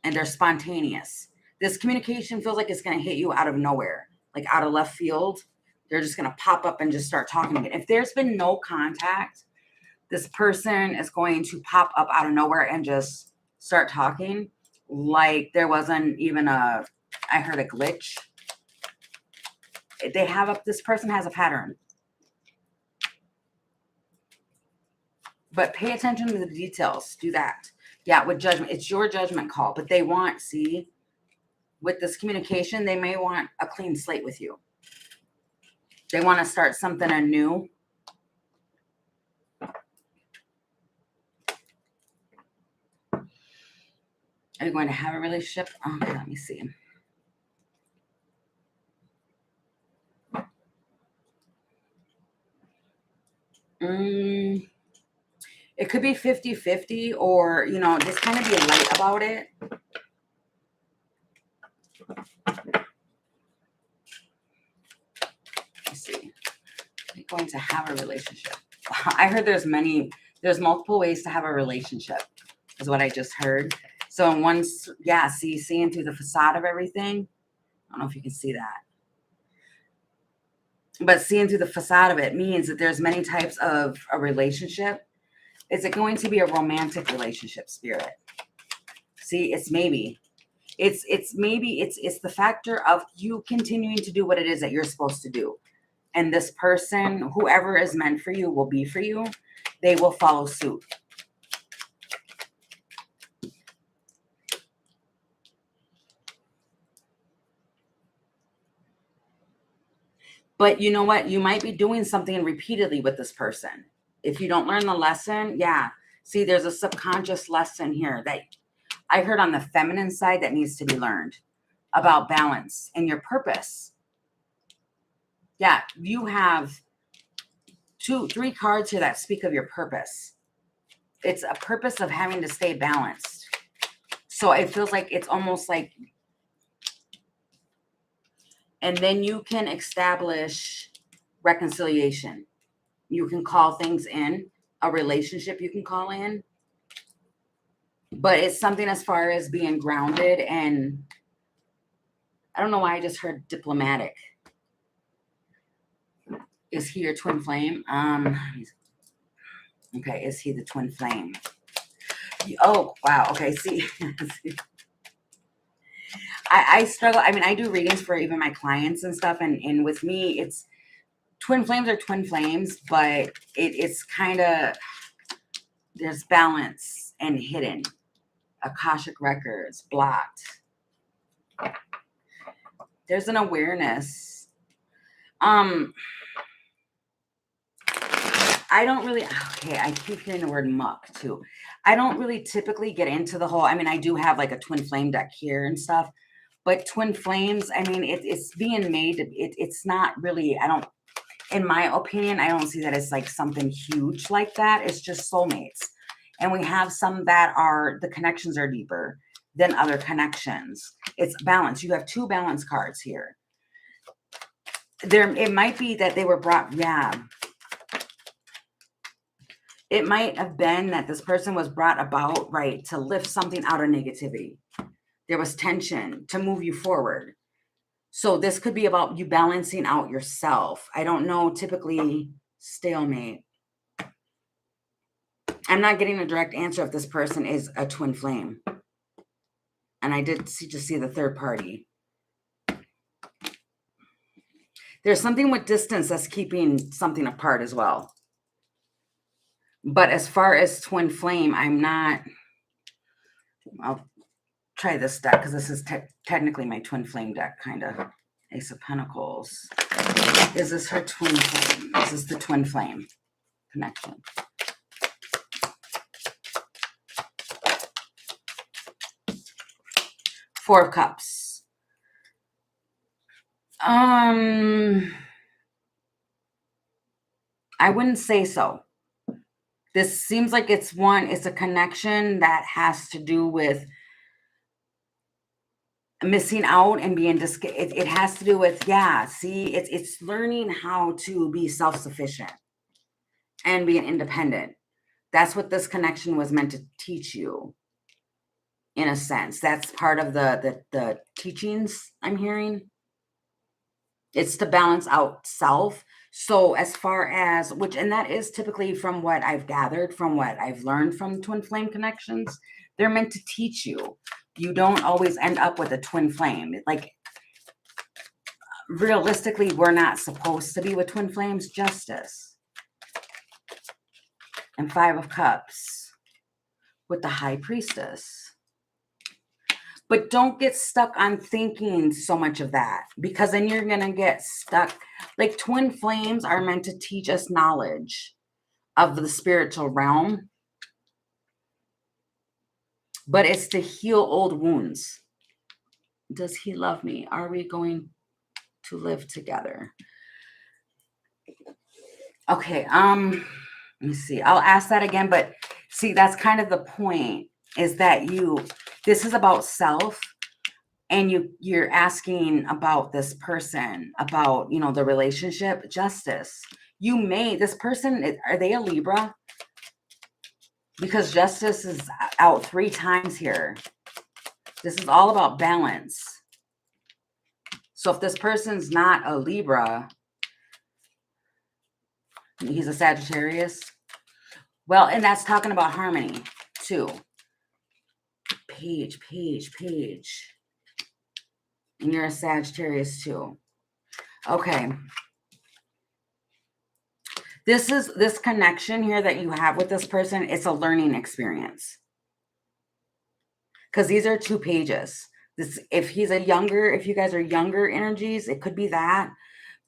S1: And they're spontaneous. This communication feels like it's going to hit you out of nowhere, like out of left field. They're just going to pop up and just start talking again. If there's been no contact, this person is going to pop up out of nowhere and just start talking like there wasn't even I heard a glitch. This person has a pattern. But pay attention to the details. Do that. Yeah, with judgment. It's your judgment call. But they want, see, with this communication, they may want a clean slate with you. They want to start something anew. Are you going to have a relationship? Okay, let me see. It could be 50-50 or, just kind of be light about it. Let's see. Are you going to have a relationship? I heard there's multiple ways to have a relationship is what I just heard. So in one, yeah, seeing through the facade of everything. I don't know if you can see that. But seeing through the facade of it means that there's many types of a relationship. Is it going to be a romantic relationship, Spirit? See, it's maybe. It's maybe it's the factor of you continuing to do what it is that you're supposed to do. And this person, whoever is meant for you, will be for you. They will follow suit. But you know what? You might be doing something repeatedly with this person. If you don't learn the lesson, yeah. See, there's a subconscious lesson here that I heard on the feminine side that needs to be learned about balance and your purpose. Yeah, you have 3 cards here that speak of your purpose. It's a purpose of having to stay balanced. So it feels like it's almost like, and then you can establish reconciliation. You can call things in, a relationship you can call in. But it's something as far as being grounded, and I don't know why I just heard diplomatic. Is he your twin flame? Okay, is he the twin flame? Oh, wow. Okay, see. I struggle. I mean, I do readings for even my clients and stuff, and with me, it's twin flames are twin flames, but it's kind of, there's balance and hidden. Akashic records, blocked. There's an awareness. I don't really, okay, I keep hearing the word muck too. I don't really typically get into the whole, I mean, I do have like a twin flame deck here and stuff, but twin flames, I mean, it's being made, it's not really, I don't, in my opinion, I don't see that as like something huge like that. It's just soulmates. And we have some that are, the connections are deeper than other connections. It's balance. You have 2 balance cards here. It might be that they were brought, yeah. It might have been that this person was brought about, right, to lift something out of negativity. There was tension to move you forward. So this could be about you balancing out yourself. I don't know, typically stalemate. I'm not getting a direct answer if this person is a twin flame. And I did just see the third party. There's something with distance that's keeping something apart as well. But as far as twin flame, I'm not, I'll try this deck because this is technically my twin flame deck, kind of. Ace of Pentacles. Is this her twin flame? Is this the twin flame connection? Four of Cups. I wouldn't say so. This seems like it's a connection that has to do with missing out and being it has to do with, yeah, see, it's learning how to be self-sufficient and being independent. That's what this connection was meant to teach you, in a sense. That's part of the teachings I'm hearing. It's to balance out self. So as far as and that is typically from what I've gathered, from what I've learned from twin flame connections, they're meant to teach you. You don't always end up with a twin flame. Like, realistically, we're not supposed to be with twin flames. Justice. And 5 of Cups with the High Priestess. But don't get stuck on thinking so much of that, because then you're going to get stuck. Like, twin flames are meant to teach us knowledge of the spiritual realm. But it's to heal old wounds. Does he love me? Are we going to live together? Okay, let me see. I'll ask that again, but see, that's kind of the point, is that this is about self, and you're asking about this person, about, the relationship. Justice. This person, are they a Libra? Because Justice is out 3 times here. This is all about balance. So if this person's not a Libra, He's a Sagittarius. Well, and that's talking about harmony too. Page. And you're a Sagittarius too. Okay. This connection here that you have with this person, it's a learning experience. Because these are 2 pages. If you guys are younger energies, it could be that.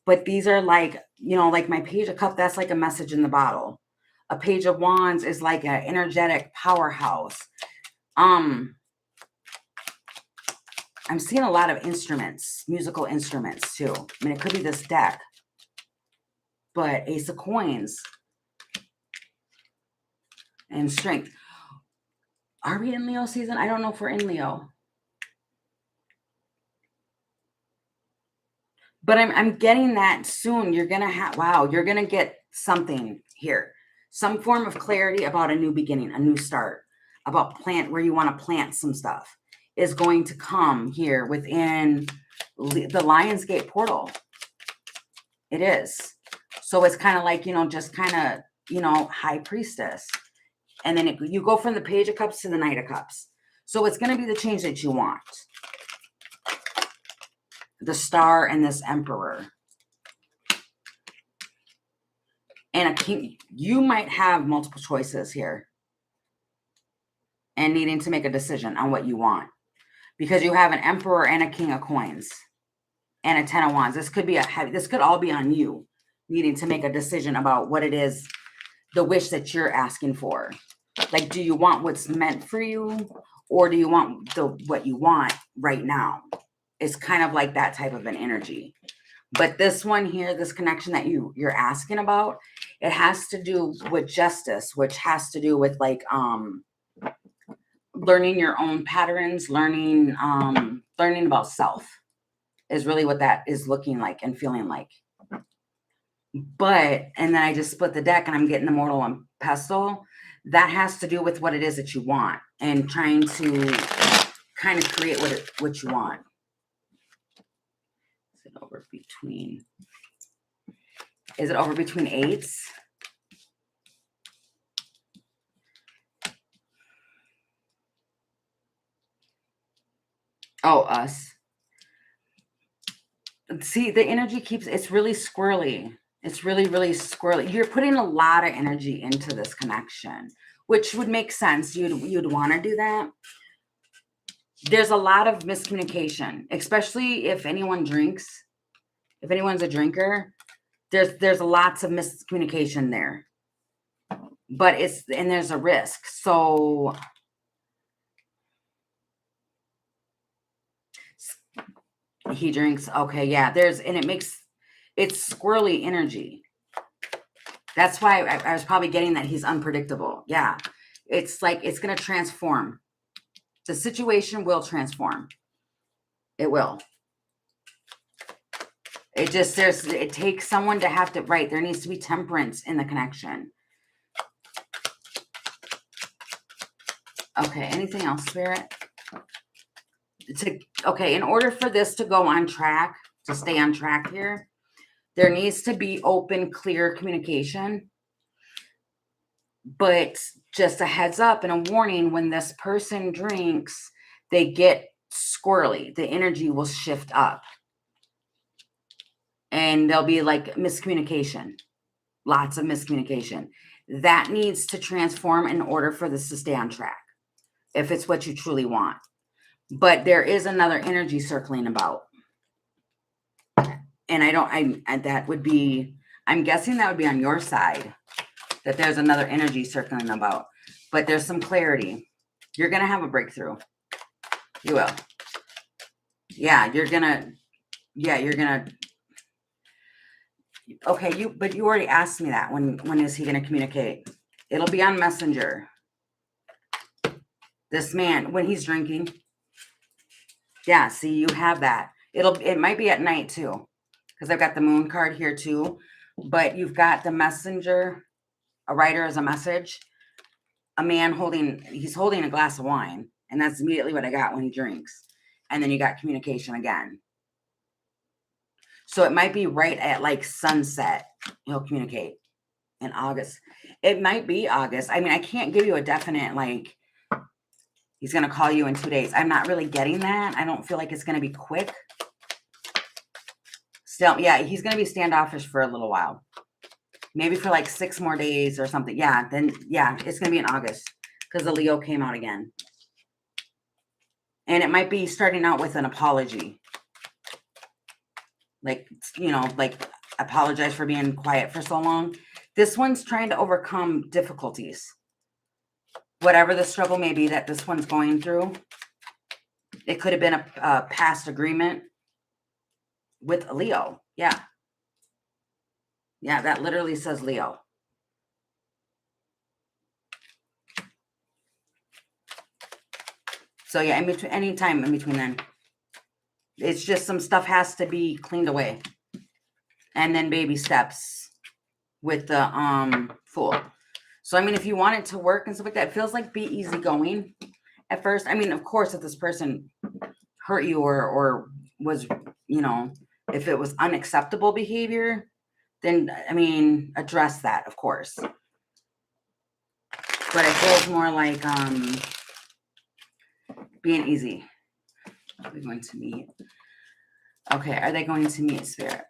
S1: But these are like, like my Page of Cups, that's like a message in the bottle. A Page of Wands is like an energetic powerhouse. I'm seeing a lot of instruments, musical instruments too. I mean, it could be this deck. But Ace of Coins and Strength. Are we in Leo season? I don't know if we're in Leo. But I'm getting that soon. You're going to have, you're going to get something here. Some form of clarity about a new beginning, a new start, about where you want to plant some stuff is going to come here within the Lionsgate portal. It is. So it's kind of like, just kind of, High Priestess. And then you go from the Page of Cups to the Knight of Cups. So it's going to be the change that you want. The Star and this Emperor. And a King. You might have multiple choices here. And needing to make a decision on what you want. Because you have an Emperor and a King of Coins. And a Ten of Wands. This could all be on you. Needing to make a decision about what it is. The wish that you're asking for. Like, do you want what's meant for you? Or do you want what you want right now? It's kind of like that type of an energy. But this one here, this connection that you're asking about, it has to do with justice, which has to do with like learning your own patterns, learning about self is really what that is looking like and feeling like. But, and then I just split the deck and I'm getting the Mortal and Pestle. That has to do with what it is that you want and trying to kind of create what you want. Is it over between 8s? Oh, us. See, the energy it's really squirrely. It's really, really squirrely. You're putting a lot of energy into this connection, which would make sense. You'd want to do that. There's a lot of miscommunication, especially if anyone drinks. If anyone's a drinker, there's lots of miscommunication there. But there's a risk. So he drinks. Okay, yeah. It's squirrely energy. That's why I was probably getting that he's unpredictable. Yeah. It's like it's going to transform. The situation will transform. It will. It takes someone to have to, right, there needs to be temperance in the connection. Okay, anything else, Spirit? Okay, in order for this to go on track, to stay on track here, there needs to be open, clear communication. But just a heads up and a warning, when this person drinks, they get squirrely. The energy will shift up. And there'll be like miscommunication. Lots of miscommunication. That needs to transform in order for this to stay on track. If it's what you truly want. But there is another energy circling about. And I'm guessing that would be on your side. That there's another energy circling about. But there's some clarity. You're going to have a breakthrough. You will. Yeah, you're going to. Okay, but you already asked me that. When is he going to communicate? It'll be on Messenger. This man, when he's drinking. Yeah, see, you have that. It might be at night too. Because I've got the moon card here too. But you've got the messenger, a writer as a message, a man he's holding a glass of wine. And that's immediately what I got when he drinks. And then you got communication again. So it might be right at like sunset. He'll communicate. in August. It might be August. I mean, I can't give you a definite, like, he's going to call you in 2 days. I'm not really getting that. I don't feel like it's going to be quick. Still, yeah, he's going to be standoffish for a little while. Maybe for like 6 more days or something. Yeah, then, yeah, it's going to be in August because the Leo came out again. And it might be starting out with an apology. Like, you know, like, apologize for being quiet for so long. This one's trying to overcome difficulties. Whatever the struggle may be that this one's going through. It could have been a past agreement with a Leo. Yeah. Yeah, that literally says Leo. So yeah, in between, any time in between then. It's just some stuff has to be cleaned away. And then baby steps with the Fool. So I mean, if you want it to work and stuff like that, it feels like be easygoing at first. I mean, of course, if this person hurt you or was, you know, if it was unacceptable behavior, then I mean, address that, of course. But it feels more like being easy. Are we going to meet? Okay, are they going to meet, Spirit?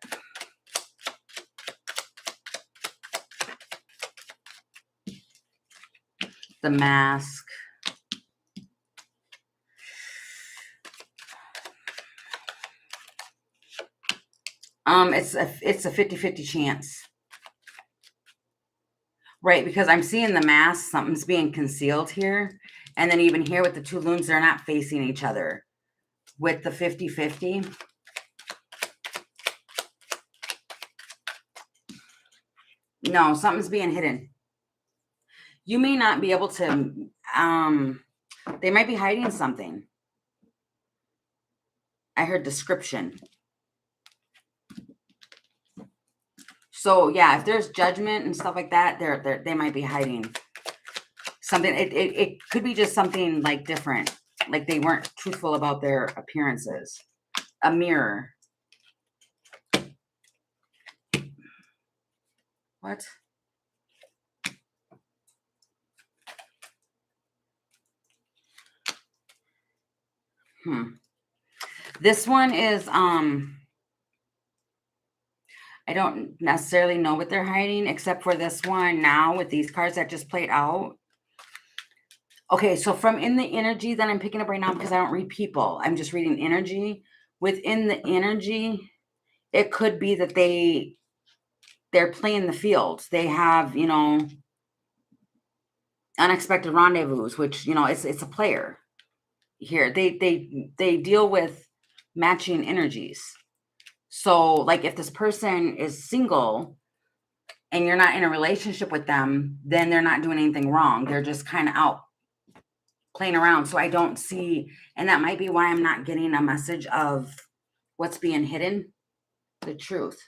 S1: The Mask. It's a 50-50 chance. Right, because I'm seeing the Mask, something's being concealed here. And then even here with the 2 loons, they're not facing each other. With the 50-50. No, something's being hidden. You may not be able to, they might be hiding something. I heard description. So yeah, if there's judgment and stuff like that, they might be hiding something. It could be just something like different. Like they weren't truthful about their appearances. A mirror. What? This one is, I don't necessarily know what they're hiding, except for this one now with these cards that just played out. Okay, so from in the energy that I'm picking up right now, because I don't read people, I'm just reading energy. Within the energy, it could be that they're playing the field. They have, you know, unexpected rendezvous, which, you know, it's a player here. They deal with matching energies. So like if this person is single and you're not in a relationship with them, then they're not doing anything wrong. They're just kind of out playing around. So I don't see, and that might be why I'm not getting a message of what's being hidden, the truth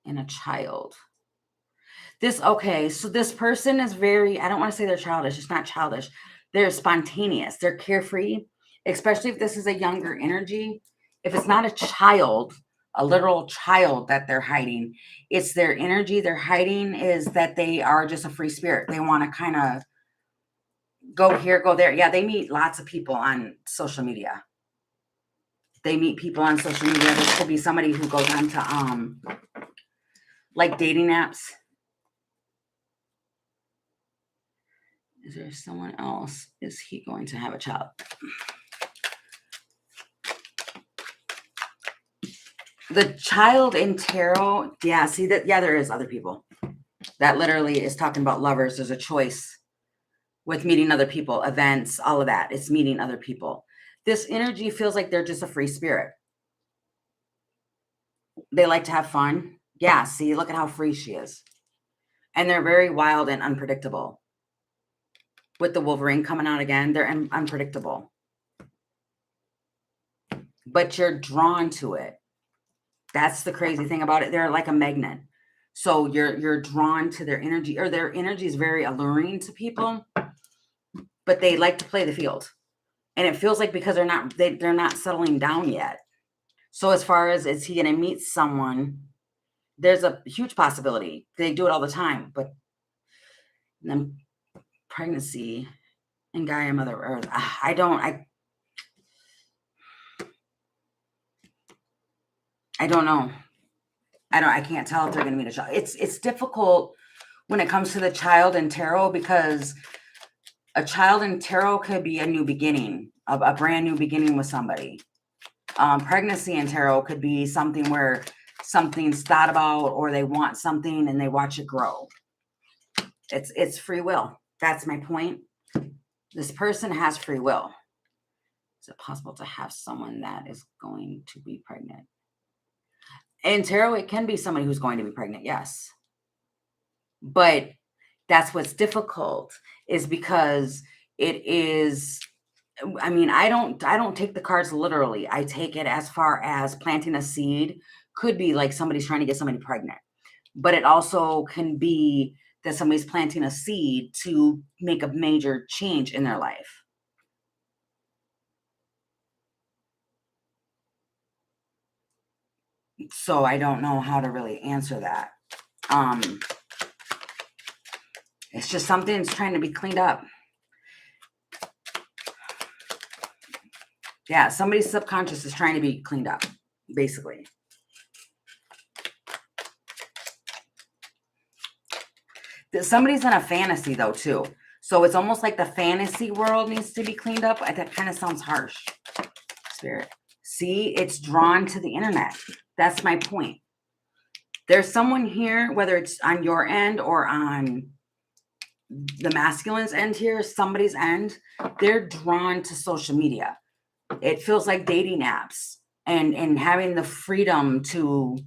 S1: in a child. Okay, so this person is very, I don't want to say they're childish. It's not childish. They're spontaneous. They're carefree, especially if this is a younger energy. If it's not a child, a literal child that they're hiding, it's their energy they're hiding is that they are just a free spirit. They want to kind of go here, go there. Yeah, they meet lots of people on social media. They meet people on social media. This could be somebody who goes on to like dating apps. Is there someone else? Is he going to have a child? The child in tarot, yeah, see that, yeah, there is other people. That literally is talking about lovers. There's a choice with meeting other people, events, all of that. It's meeting other people. This energy feels like they're just a free spirit. They like to have fun. Yeah, see, look at how free she is. And they're very wild and unpredictable. With the Wolverine coming out again, they're unpredictable. But you're drawn to it. That's the crazy thing about it. They're like a magnet. So you're drawn to their energy, or their energy is very alluring to people, but they like to play the field. And it feels like because they're not settling down yet. So as far as, is he going to meet someone There's a huge possibility. They do it all the time, but then pregnancy and Gaia Mother Earth. I don't know. I can't tell if they're going to meet a child. It's difficult when it comes to the child in tarot, because a child in tarot could be a new beginning, a brand new beginning with somebody. Pregnancy in tarot could be something where something's thought about, or they want something and they watch it grow. It's free will. That's my point. This person has free will. Is it possible to have someone that is going to be pregnant? In tarot, it can be somebody who's going to be pregnant, yes. But that's what's difficult, is because it is, I mean, I don't take the cards literally. I take it as far as planting a seed. Could be like somebody's trying to get somebody pregnant, but it also can be that somebody's planting a seed to make a major change in their life. So I don't know how to really answer that. It's just something's trying to be cleaned up. Yeah, somebody's subconscious is trying to be cleaned up, basically. Somebody's in a fantasy, though, too. So it's almost like the fantasy world needs to be cleaned up. That kind of sounds harsh, Spirit. See, it's drawn to the internet. That's my point. There's someone here, whether it's on your end or on the masculine's end here, somebody's end, they're drawn to social media. It feels like dating apps and having the freedom to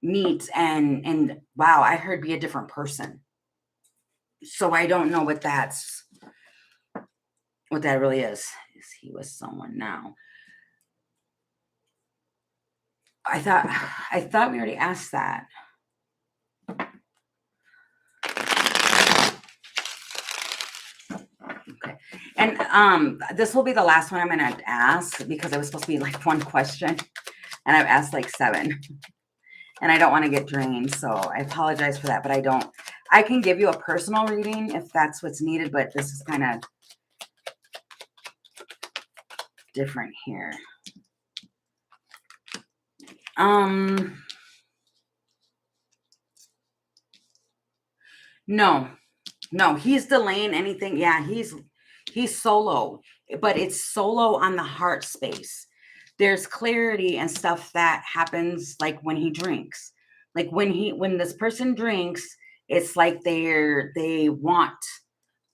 S1: meet and wow, I heard be a different person. So I don't know what that really is. Is he with someone now? I thought we already asked that. Okay. And this will be the last one I'm going to ask, because it was supposed to be like one question and I've asked like 7. And I don't want to get drained, so I apologize for that, but I can give you a personal reading if that's what's needed, but this is kind of different here. No, he's delaying anything. Yeah, he's solo, but it's solo on the heart space. There's clarity and stuff that happens like when he drinks. Like when this person drinks, it's like they want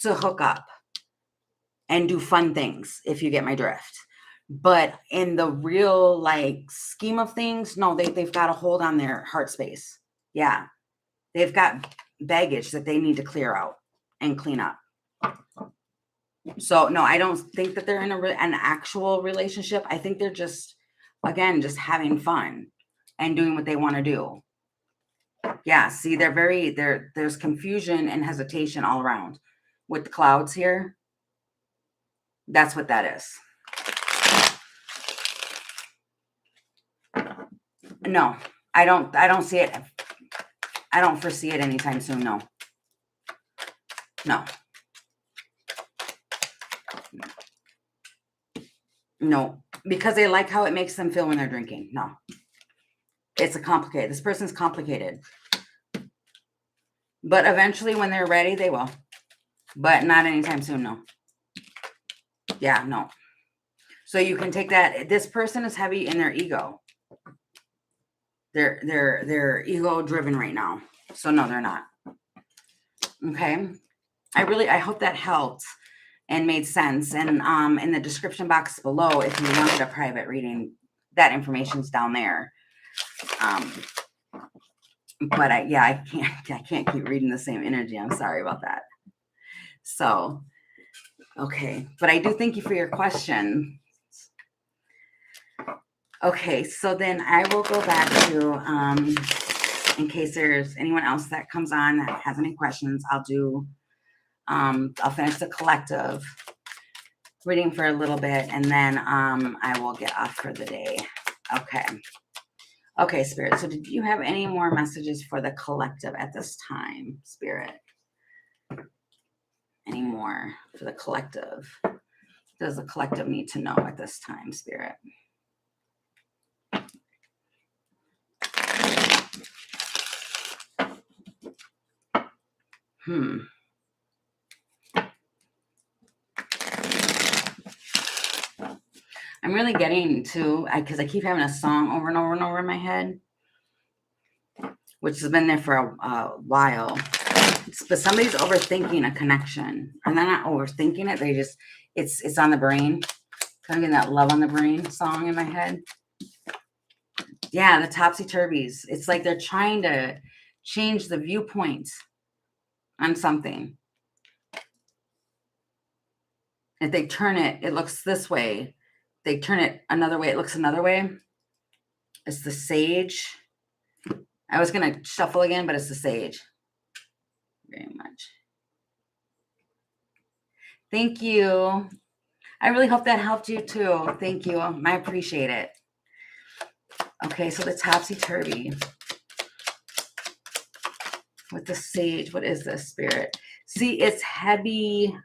S1: to hook up and do fun things, if you get my drift. But in the real like scheme of things, no, they've got a hold on their heart space. Yeah. They've got baggage that they need to clear out and clean up. So no, I don't think that they're in an actual relationship. I think they're just, again, just having fun and doing what they want to do. Yeah, see, there's confusion and hesitation all around with the clouds here. That's what that is. No, I don't see it. I don't foresee it anytime soon. No, because they like how it makes them feel when they're drinking. No, it's this person's complicated, but eventually when they're ready, they will, but not anytime soon. No. Yeah, no. So you can take that. This person is heavy in their ego. They're ego driven right now. So no, they're not. Okay. I hope that helped and made sense. And in the description box below, if you wanted a private reading, that information's down there. But I can't keep reading the same energy. I'm sorry about that. So, okay. But I do thank you for your question. Okay, so then I will go back to, in case there's anyone else that comes on that has any questions, I'll finish the collective reading for a little bit, and then I will get off for the day. Okay. Okay, Spirit. So did you have any more messages for the collective at this time, Spirit? Any more for the collective? Does the collective need to know at this time, Spirit? I'm really getting to, because I keep having a song over and over and over in my head, which has been there for a while. But somebody's overthinking a connection. And they're not overthinking it. They just, it's on the brain. Kind of getting that Love on the Brain song in my head. Yeah, the topsy-turvies. It's like they're trying to change the viewpoint on something. If they turn it, it looks this way. They turn it another way, it looks another way. It's the Sage. I was going to shuffle again, but it's the Sage. Very much. Thank you. I really hope that helped you too. Thank you. I appreciate it. Okay, so the topsy-turvy with the Sage. What is this, Spirit? See, it's heavy.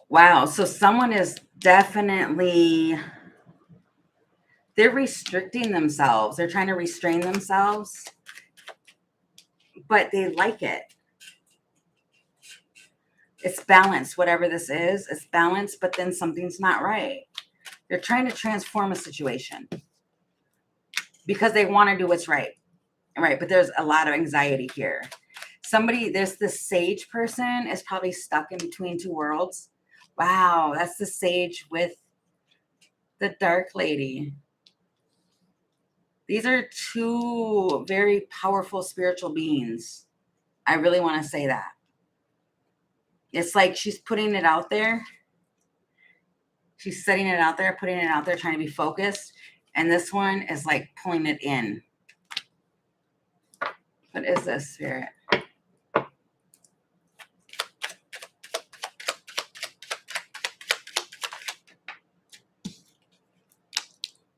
S1: Wow. So someone is definitely, they're restricting themselves. They're trying to restrain themselves, but they like it. It's balanced, whatever this is. It's balanced, but then something's not right. They're trying to transform a situation because they want to do what's right. Right, but there's a lot of anxiety here. There's this Sage person is probably stuck in between two worlds. Wow, that's the Sage with the Dark Lady. These are two very powerful spiritual beings. I really want to say that. It's like she's putting it out there. She's setting it out there, putting it out there, trying to be focused. And this one is like pulling it in. What is this, Spirit?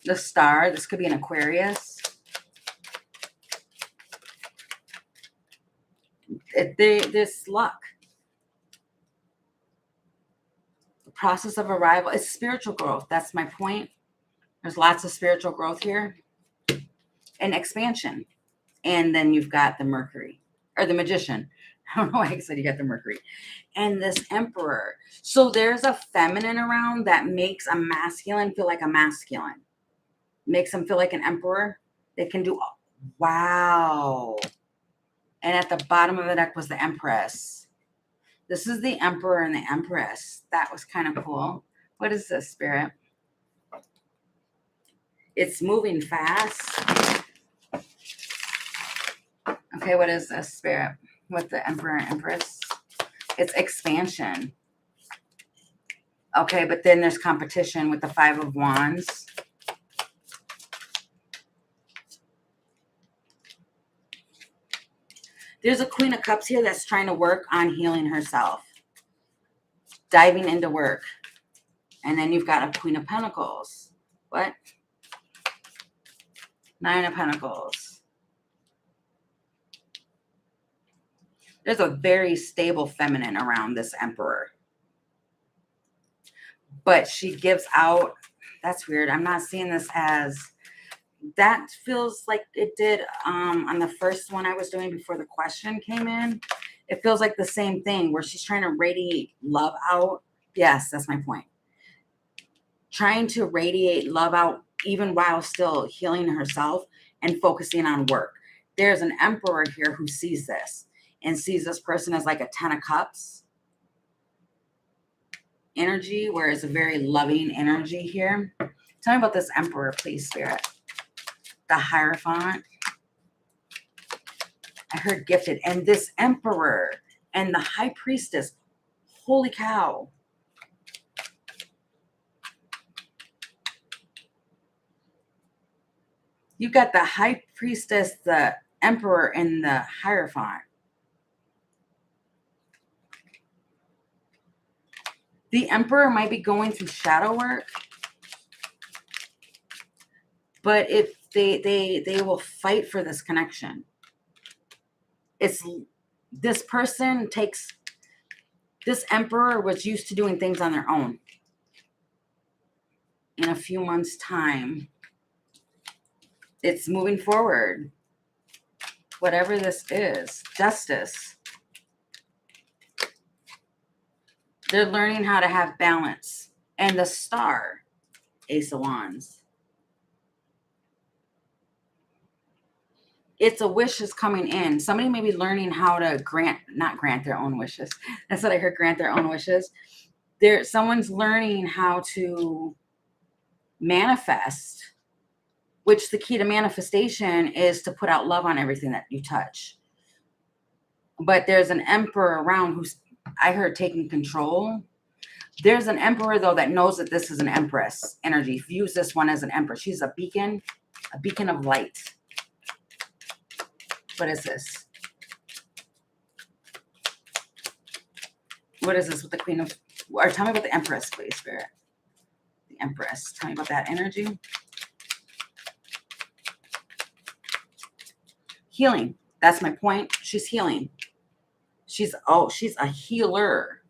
S1: The Star. This could be an Aquarius. This luck. The process of arrival is spiritual growth. That's my point. There's lots of spiritual growth here. And expansion. And then you've got the Mercury. Or the Magician. I don't know why I said you got the Mercury. And this Emperor. So there's a feminine around that makes a masculine feel like a masculine. Makes them feel like an emperor. They can do, wow. And at the bottom of the deck was the Empress. This is the Emperor and the Empress. That was kind of cool. What is this, Spirit? It's moving fast. Okay, what is this, Spirit? With the Emperor and Empress? It's expansion. Okay, but then there's competition with the Five of Wands. There's a Queen of Cups here that's trying to work on healing herself. Diving into work. And then you've got a Queen of Pentacles. What? Nine of Pentacles. There's a very stable feminine around this Emperor. But she gives out, that's weird. I'm not seeing this as, that feels like it did on the first one I was doing before the question came in. It feels like the same thing where she's trying to radiate love out. Yes, that's my point. Trying to radiate love out even while still healing herself and focusing on work. There's an Emperor here who sees this and sees this person as like a 10 of Cups energy, where it's a very loving energy here. Tell me about this Emperor, please, Spirit. The Hierophant. I heard gifted. And this Emperor and the High Priestess. Holy cow. You got the High Priestess, the Emperor, and the Hierophant. The Emperor might be going through shadow work. But if they will fight for this connection. It's this person takes, this emperor was used to doing things on their own. In a few months' time, it's moving forward. Whatever this is, justice. They're learning how to have balance. And the star, Ace of Wands. It's a wish is coming in. Somebody may be learning how to not grant their own wishes. That's what I heard, grant their own wishes. Someone's learning how to manifest, which the key to manifestation is to put out love on everything that you touch. But there's an emperor around who's, I heard, taking control. There's an emperor, though, that knows that this is an empress energy. Views this one as an empress. She's a beacon of light. What is this? What is this with the Queen of, or tell me about the Empress, please, Spirit. The Empress. Tell me about that energy. Healing. That's my point. She's healing. She's a healer.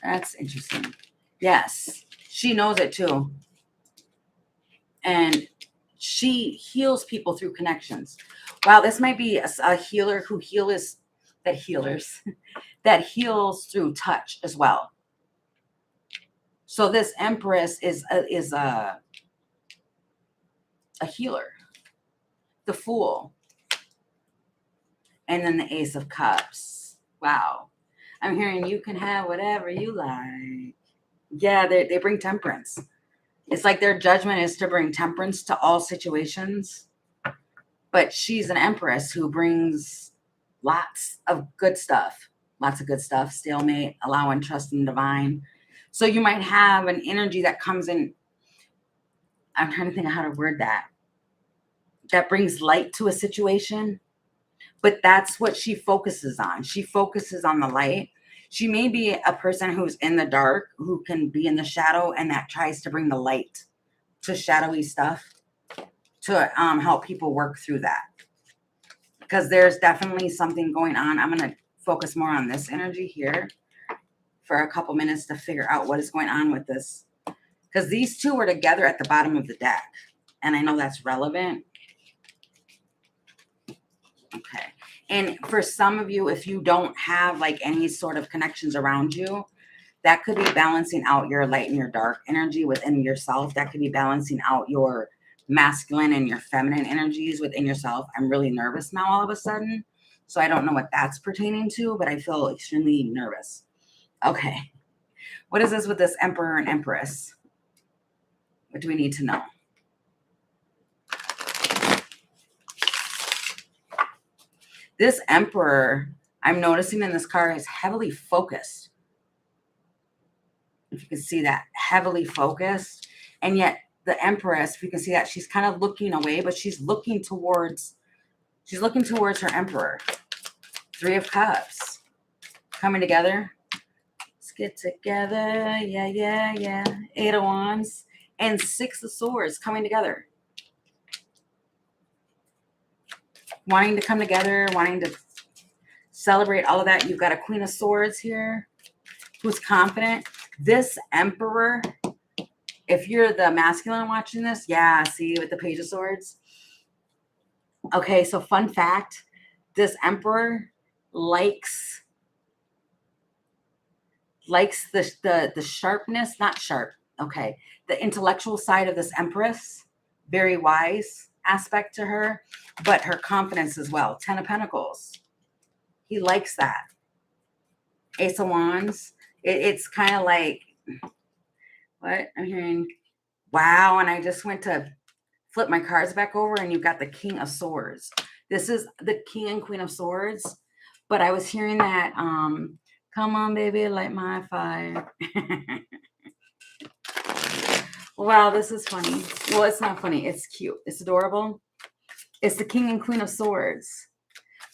S1: That's interesting. Yes. She knows it too. And she heals people through connections. Wow, this might be a healer who that heals through touch as well. So this Empress is a healer. The Fool. And then the Ace of Cups. Wow. I'm hearing you can have whatever you like. Yeah, they bring temperance. It's like their judgment is to bring temperance to all situations. But she's an Empress who brings lots of good stuff. Lots of good stuff. Stalemate, allowing, trust in divine. So you might have an energy that comes in. I'm trying to think of how to word that. That brings light to a situation. But that's what she focuses on. She focuses on the light. She may be a person who's in the dark, who can be in the shadow, and that tries to bring the light to shadowy stuff to help people work through that. Because there's definitely something going on. I'm going to focus more on this energy here for a couple minutes to figure out what is going on with this. Because these two were together at the bottom of the deck. And I know that's relevant. Okay. And for some of you, if you don't have like any sort of connections around you, that could be balancing out your light and your dark energy within yourself. That could be balancing out your masculine and your feminine energies within yourself. I'm really nervous now all of a sudden. So I don't know what that's pertaining to, but I feel extremely nervous. Okay. What is this with this Emperor and Empress? What do we need to know? This Emperor, I'm noticing in this card, is heavily focused. If you can see that, heavily focused. And yet the Empress, if you can see that, she's kind of looking away, but she's looking towards her Emperor. Three of Cups. Coming together. Let's get together. Yeah. Eight of Wands. And Six of Swords coming together. Wanting to come together, wanting to celebrate all of that. You've got a Queen of Swords here who's confident. This Emperor, if you're the masculine watching this, yeah, see with the Page of Swords. Okay, so fun fact, this Emperor likes the sharpness, not sharp, okay, the intellectual side of this Empress, very wise aspect to her, but her confidence as well. 10 of Pentacles. He likes that. Ace of Wands. It's kind of like, what I'm hearing, wow, and I just went to flip my cards back over and you've got the King of Swords. This is the King and Queen of Swords, but I was hearing that, come on, baby, light my fire. Wow, this is funny. Well, it's not funny. It's cute. It's adorable. It's the King and Queen of Swords.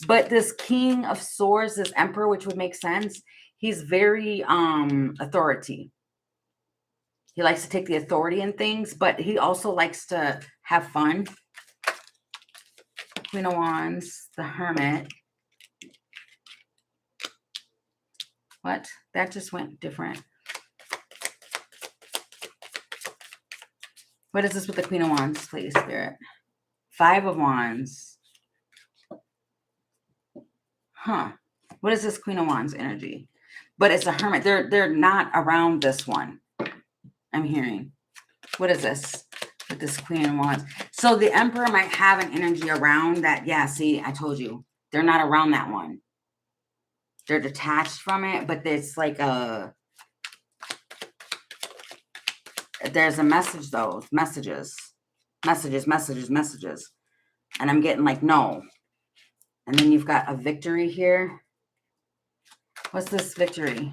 S1: But this King of Swords, this Emperor, which would make sense, he's very authority. He likes to take the authority in things, but he also likes to have fun. Queen of Wands, the Hermit. What? That just went different. What is this with the Queen of Wands, please, Spirit? Five of Wands. Huh. What is this Queen of Wands energy? But it's a Hermit. They're not around this one. I'm hearing. What is this with this Queen of Wands? So the Emperor might have an energy around that. Yeah, see, I told you. They're not around that one. They're detached from it, but it's like there's a message though. Messages. And I'm getting like, no. And then you've got a victory here. What's this victory?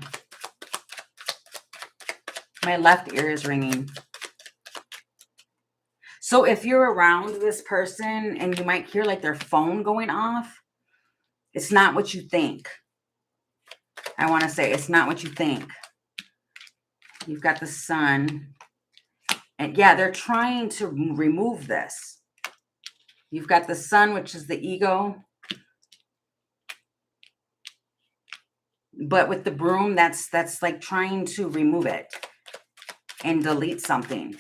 S1: My left ear is ringing. So if you're around this person and you might hear like their phone going off, it's not what you think. I want to say it's not what you think. You've got the Sun. And yeah, they're trying to remove this. You've got the Sun, which is the ego. But with the broom, that's like trying to remove it and delete something.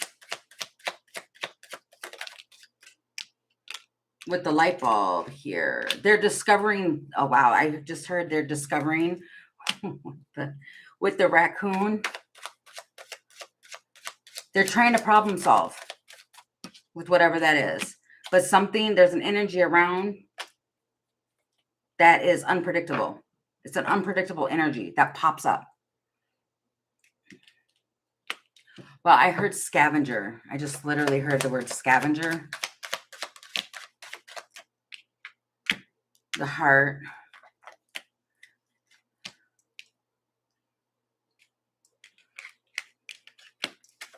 S1: With the light bulb here, they're discovering, oh wow, I just heard they're discovering with the raccoon. They're trying to problem solve with whatever that is. But something, there's an energy around that is unpredictable. It's an unpredictable energy that pops up. Well, I heard scavenger. I just literally heard the word scavenger. The heart.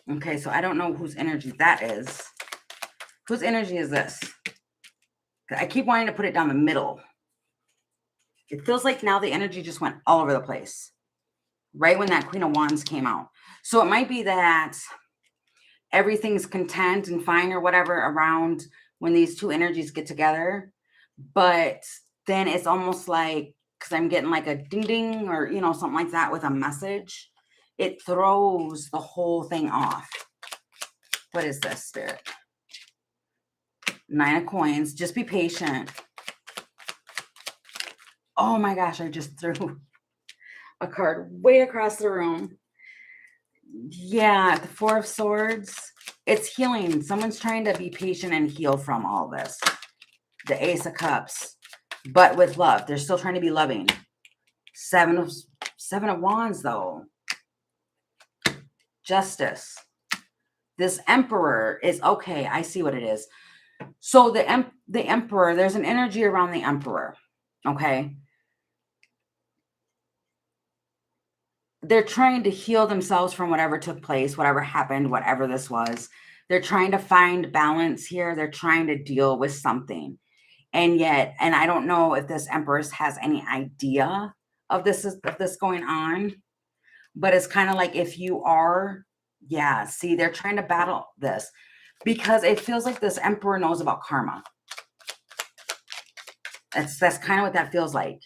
S1: Okay, so I don't know whose energy that is. Whose energy is this? I keep wanting to put it down the middle. It feels like now the energy just went all over the place. Right when that Queen of Wands came out. So it might be that everything's content and fine or whatever around when these two energies get together. But then it's almost like, because I'm getting like a ding ding or, you know, something like that with a message. It throws the whole thing off. What is this, Spirit? Nine of Coins. Just be patient. Oh my gosh, I just threw a card way across the room. Yeah, the Four of Swords. It's healing. Someone's trying to be patient and heal from all this. The Ace of Cups. But with love. They're still trying to be loving. Seven of Wands, though. Justice. This Emperor is okay. I see what it is. So the Emperor, there's an energy around the Emperor. Okay. They're trying to heal themselves from whatever took place, whatever happened, whatever this was. They're trying to find balance here. They're trying to deal with something. And yet, and I don't know if this Empress has any idea of this going on, but it's kind of like if you are, yeah, see, they're trying to battle this because it feels like this Emperor knows about karma. That's kind of what that feels like.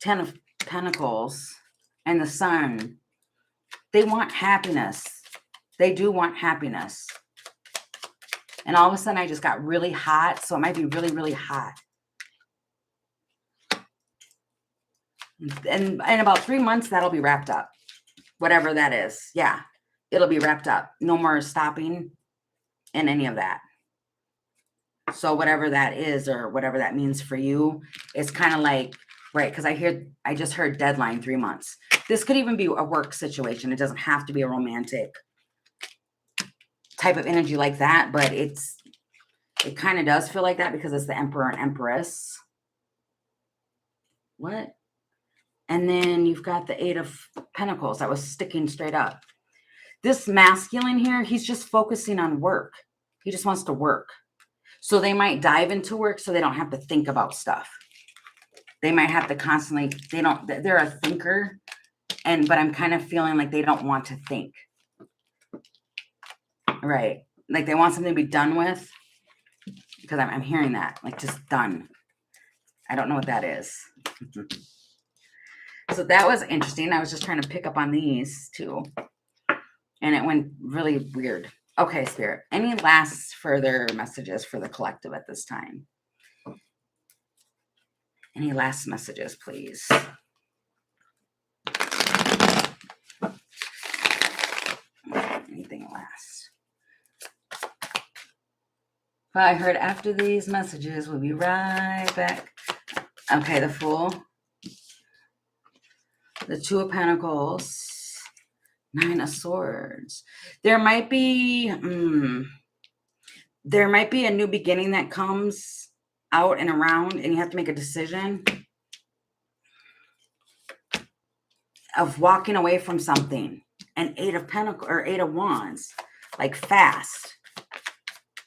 S1: 10 of Pentacles and the Sun. They want happiness. They do want happiness. And all of a sudden, I just got really hot. So it might be really, really hot. And in about 3 months, that'll be wrapped up. Whatever that is. Yeah, it'll be wrapped up. No more stopping in any of that. So whatever that is or whatever that means for you, it's kind of like, right, because I just heard deadline 3 months. This could even be a work situation. It doesn't have to be a romantic type of energy like that, but it kind of does feel like that because it's the Emperor and Empress. What? And then you've got the Eight of Pentacles that was sticking straight up. This masculine here, he's just focusing on work. He just wants to work. So they might dive into work so they don't have to think about stuff. They might have to constantly, they're a thinker, but I'm kind of feeling like they don't want to think. Right. Like they want something to be done with. Because I'm hearing that. Like just done. I don't know what that is. So that was interesting. I was just trying to pick up on these two. And it went really weird. Okay, Spirit. Any last further messages for the collective at this time? Any last messages, please? Anything last? Well, I heard after these messages, we'll be right back. Okay, the Fool. The Two of Pentacles. Nine of Swords. There might be a new beginning that comes out and around, and you have to make a decision of walking away from something. An Eight of Pentacles or Eight of Wands, like fast,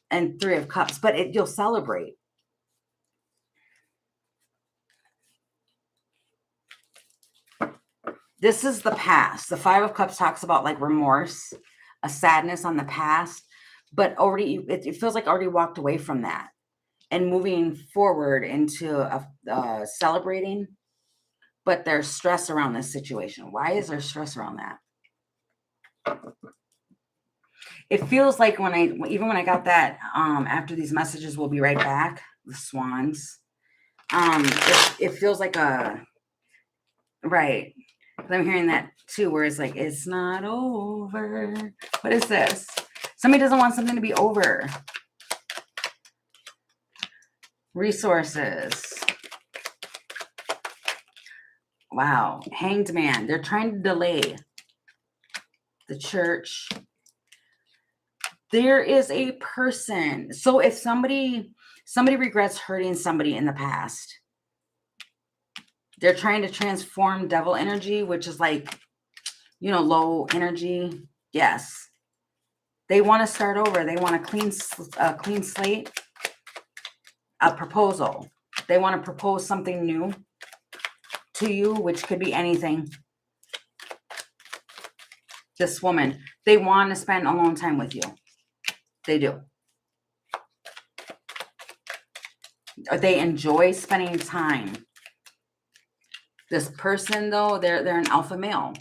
S1: and Three of Cups. But you'll celebrate. This is the past. The Five of Cups talks about like remorse, a sadness on the past, but already it feels like already walked away from that and moving forward into celebrating. But there's stress around this situation. Why is there stress around that? It feels like when I got that, after these messages, we'll be right back. The Swans. It feels like right. I'm hearing that too, where it's like, it's not over. What is this? Somebody doesn't want something to be over. Resources. Wow. Hanged Man. They're trying to delay. The Church. There is a person. So if somebody regrets hurting somebody in the past, they're trying to transform devil energy, which is like, low energy. Yes. They want to start over. They want a clean slate, a proposal. They want to propose something new to you, which could be anything. This woman, they want to spend alone time with you. They do. They enjoy spending time. This person, though, they're an alpha male.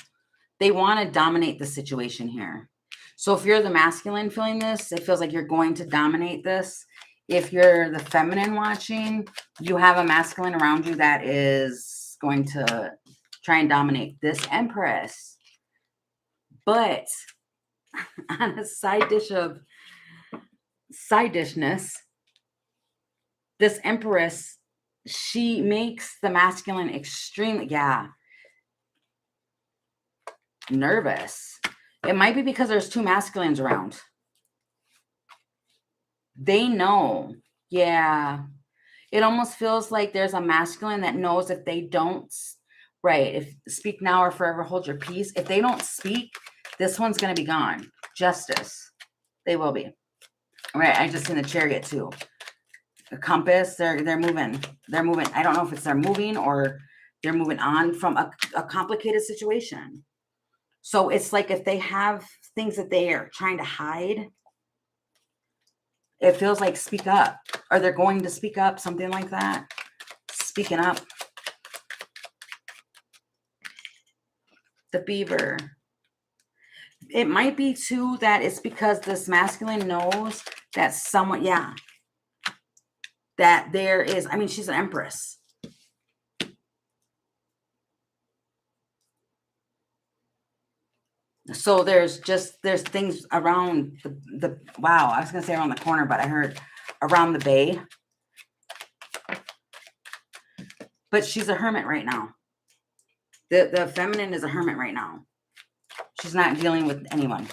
S1: They want to dominate the situation here. So if you're the masculine feeling this, it feels like you're going to dominate this. If you're the feminine watching, you have a masculine around you that is going to try and dominate this Empress. But on a side dishness, this Empress, she makes the masculine extremely, nervous. It might be because there's two masculines around. They know. Yeah. It almost feels like there's a masculine that knows if they don't, if speak now or forever hold your peace. If they don't speak, this one's going to be gone. Justice. They will be. Right. I just seen the Chariot too. The Compass, they're moving. They're moving. I don't know if it's they're moving or they're moving on from a complicated situation. So it's like if they have things that they are trying to hide, it feels like speak up, or they're going to speak up, something like that. Speaking up. The Beaver. It might be too that it's because this masculine knows that someone, that there is, she's an Empress. So there's things around the wow, I was going to say around the corner, but I heard around the bay. But she's a hermit right now. The feminine is a hermit right now. She's not dealing with anyone.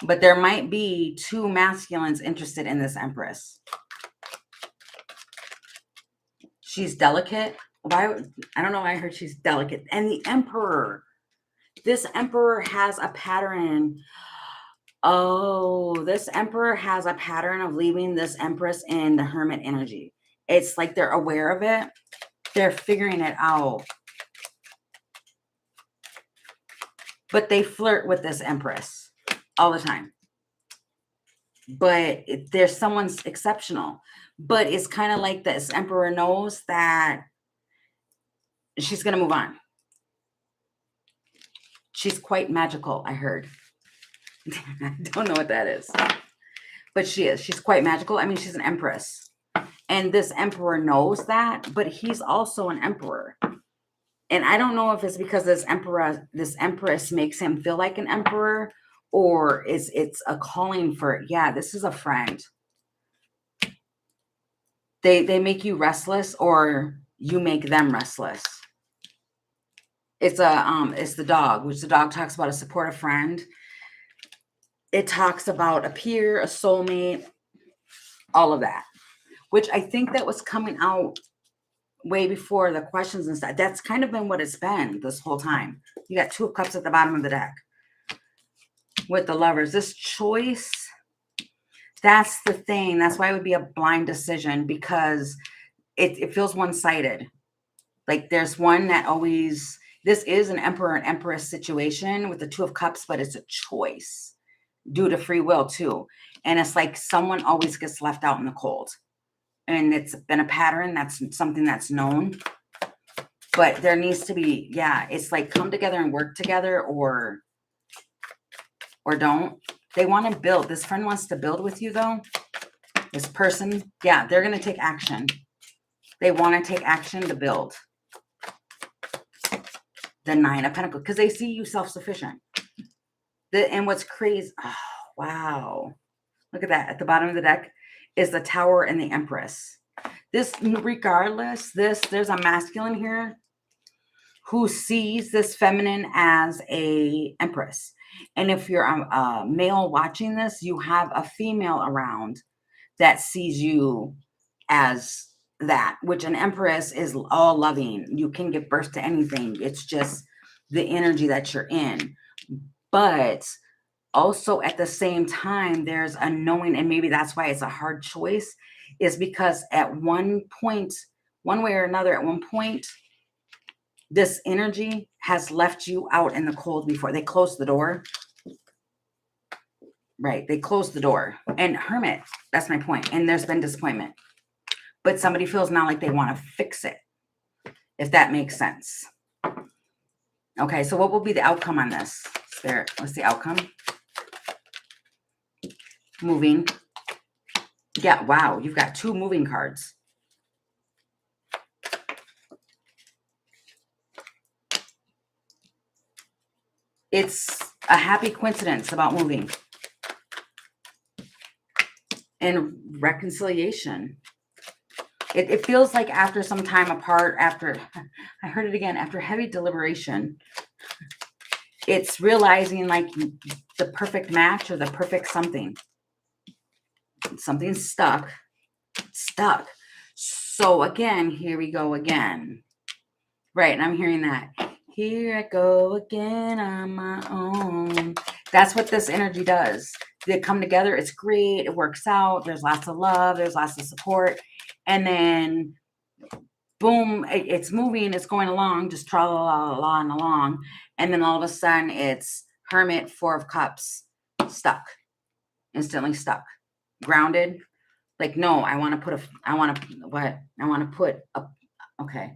S1: But there might be two masculines interested in this Empress. She's delicate. Why? I don't know why I heard she's delicate. And the Emperor. This Emperor has a pattern. Oh, this Emperor has a pattern of leaving this Empress in the hermit energy. It's like they're aware of it. They're figuring it out. But they flirt with this Empress all the time. but there's someone's exceptional. But it's kind of like this Emperor knows that she's going to move on. She's quite magical, I heard. I don't know what that is. But she is. She's quite magical. I mean, she's an empress. And this emperor knows that, but he's also an emperor. And I don't know if it's because this empress makes him feel like an emperor, or it's a calling for, yeah, this is a friend. They make you restless, or you make them restless. It's the dog, which the dog talks about a supportive friend. It talks about a peer, a soulmate, all of that, which I think that was coming out way before the questions and stuff. That's kind of been what it's been this whole time. You got 2 of Cups at the bottom of the deck with the Lovers. This choice, that's the thing. That's why it would be a blind decision, because it feels one-sided. Like there's one that always, this is an Emperor and Empress situation with the 2 of Cups, but it's a choice due to free will too. And it's like someone always gets left out in the cold. And it's been a pattern. That's something that's known. But there needs to be, yeah, it's like come together and work together, or don't. They want to build. This friend wants to build with you, though. This person, yeah, they're going to take action. They want to take action to build. The 9 of Pentacles, because they see you self-sufficient. And what's crazy, oh, wow. Look at that. At the bottom of the deck is the Tower and the Empress. This, regardless, there's a masculine here who sees this feminine as a Empress. And if you're a male watching this, you have a female around that sees you as that, which an Empress is all loving. You can give birth to anything. It's just the energy that you're in. But also at the same time, there's a knowing, and maybe that's why it's a hard choice, is because at one point, one way or another, at one point, this energy has left you out in the cold before. They closed the door. Right. They closed the door. And Hermit, that's my point. And there's been disappointment. But somebody feels now like they want to fix it, if that makes sense. Okay, so what will be the outcome on this? Spirit, what's the outcome? Moving. Yeah, wow, you've got 2 moving cards. It's a happy coincidence about moving. And reconciliation. It feels like after some time apart, after, I heard it again, after heavy deliberation, it's realizing like the perfect match or the perfect something. Something's stuck. So again, here we go again. Right, and I'm hearing that. Here I go again on my own. That's what this energy does. They come together. It's great. It works out. There's lots of love. There's lots of support. And then, boom, it's moving. It's going along, just tra-la-la-la-la and along. And then all of a sudden, it's Hermit, 4 of Cups, stuck. Instantly stuck. Grounded. Like, no, I want to put a, okay.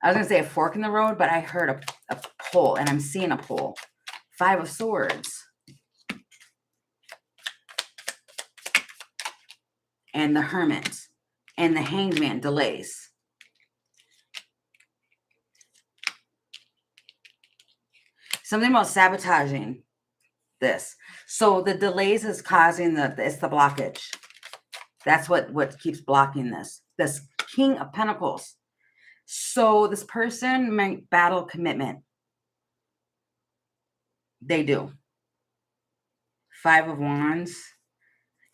S1: I was going to say a fork in the road, but I heard a pole, and I'm seeing a pole. 5 of Swords. And the Hermit. And the Hanged Man, delays. Something about sabotaging this. So the delays is causing it's the blockage. That's what keeps blocking this. This King of Pentacles. So this person might battle commitment. They do. 5 of Wands.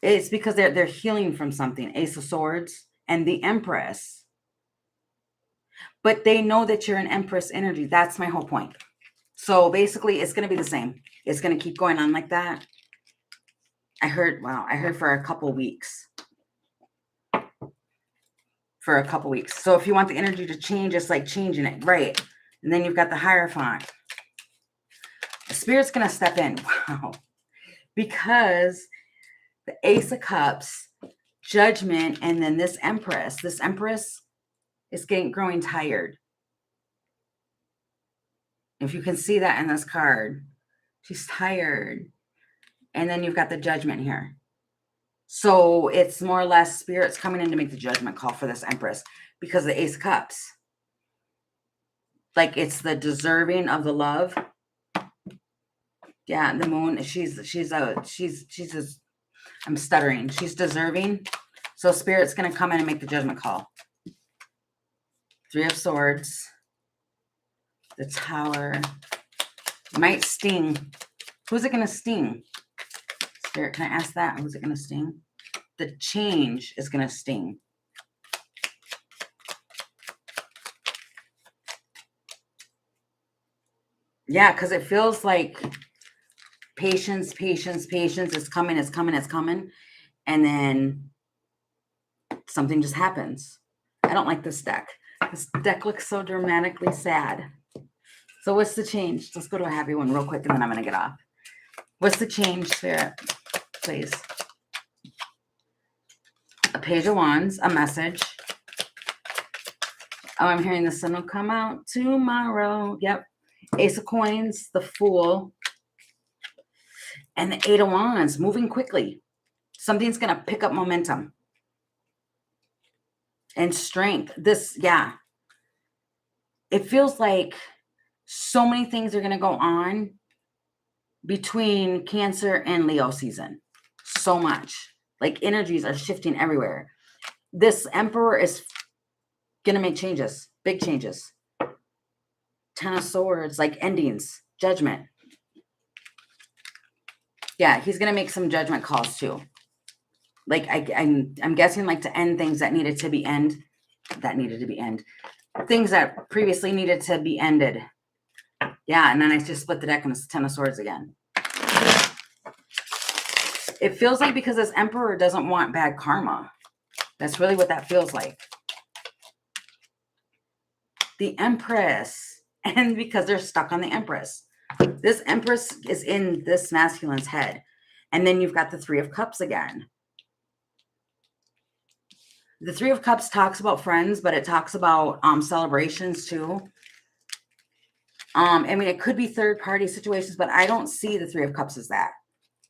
S1: It's because they're healing from something. Ace of Swords and the Empress. But they know that you're an Empress energy. That's my whole point. So basically, it's going to be the same. It's going to keep going on like that. I heard for a couple weeks. For a couple weeks. So if you want the energy to change, it's like changing it. Right. And then you've got the Hierophant. The Spirit's going to step in. Wow. Because the Ace of Cups, Judgment, and then this Empress. This Empress is growing tired. If you can see that in this card, she's tired. And then you've got the Judgment here. So it's more or less spirits coming in to make the judgment call for this Empress because the Ace of Cups. Like it's the deserving of the love. Yeah, the moon, I'm stuttering. She's deserving. So spirit's going to come in and make the judgment call. Three of Swords. The Tower. Might sting. Who's it going to sting? Spirit, can I ask that? Who's it going to sting? The change is going to sting. Yeah, because it feels like patience, patience, patience is coming, it's coming, it's coming. And then something just happens. I don't like this deck. This deck looks so dramatically sad. So what's the change? Let's go to a happy one real quick and then I'm going to get off. What's the change, Spirit? Please. A Page of Wands, a message. Oh, I'm hearing the sun will come out tomorrow. Yep. Ace of Coins, the Fool. And the Eight of Wands, moving quickly. Something's going to pick up momentum. And strength. This, yeah. It feels like so many things are going to go on between Cancer and Leo season. So much. Like energies are shifting everywhere. This Emperor is going to make changes. Big changes. Ten of Swords, like endings. Judgment. Yeah, he's going to make some judgment calls too. Like I'm guessing like to end things that needed to be end. Things that previously needed to be ended. Yeah, and then I just split the deck and it's Ten of Swords again. It feels like because this Emperor doesn't want bad karma. That's really what that feels like. The Empress. And because they're stuck on the Empress. This Empress is in this masculine's head. And then you've got the Three of Cups again. The Three of Cups talks about friends, but it talks about celebrations too. I mean, it could be third-party situations, but I don't see the Three of Cups as that.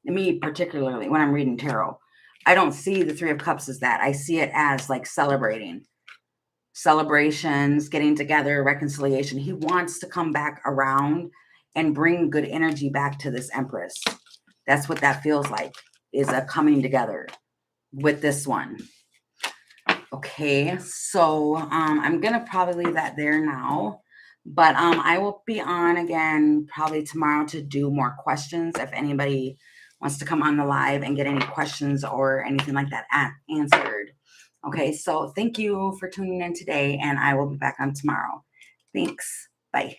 S1: Me particularly, when I'm reading tarot, I don't see the Three of Cups as that. I see it as like celebrating. Celebrations, getting together, reconciliation. He wants to come back around and bring good energy back to this Empress. That's what that feels like, is a coming together with this one. Okay, so I'm going to probably leave that there now. But I will be on again probably tomorrow to do more questions. If anybody wants to come on the live and get any questions or anything like that answered. Okay, so thank you for tuning in today, and I will be back on tomorrow. Thanks. Bye.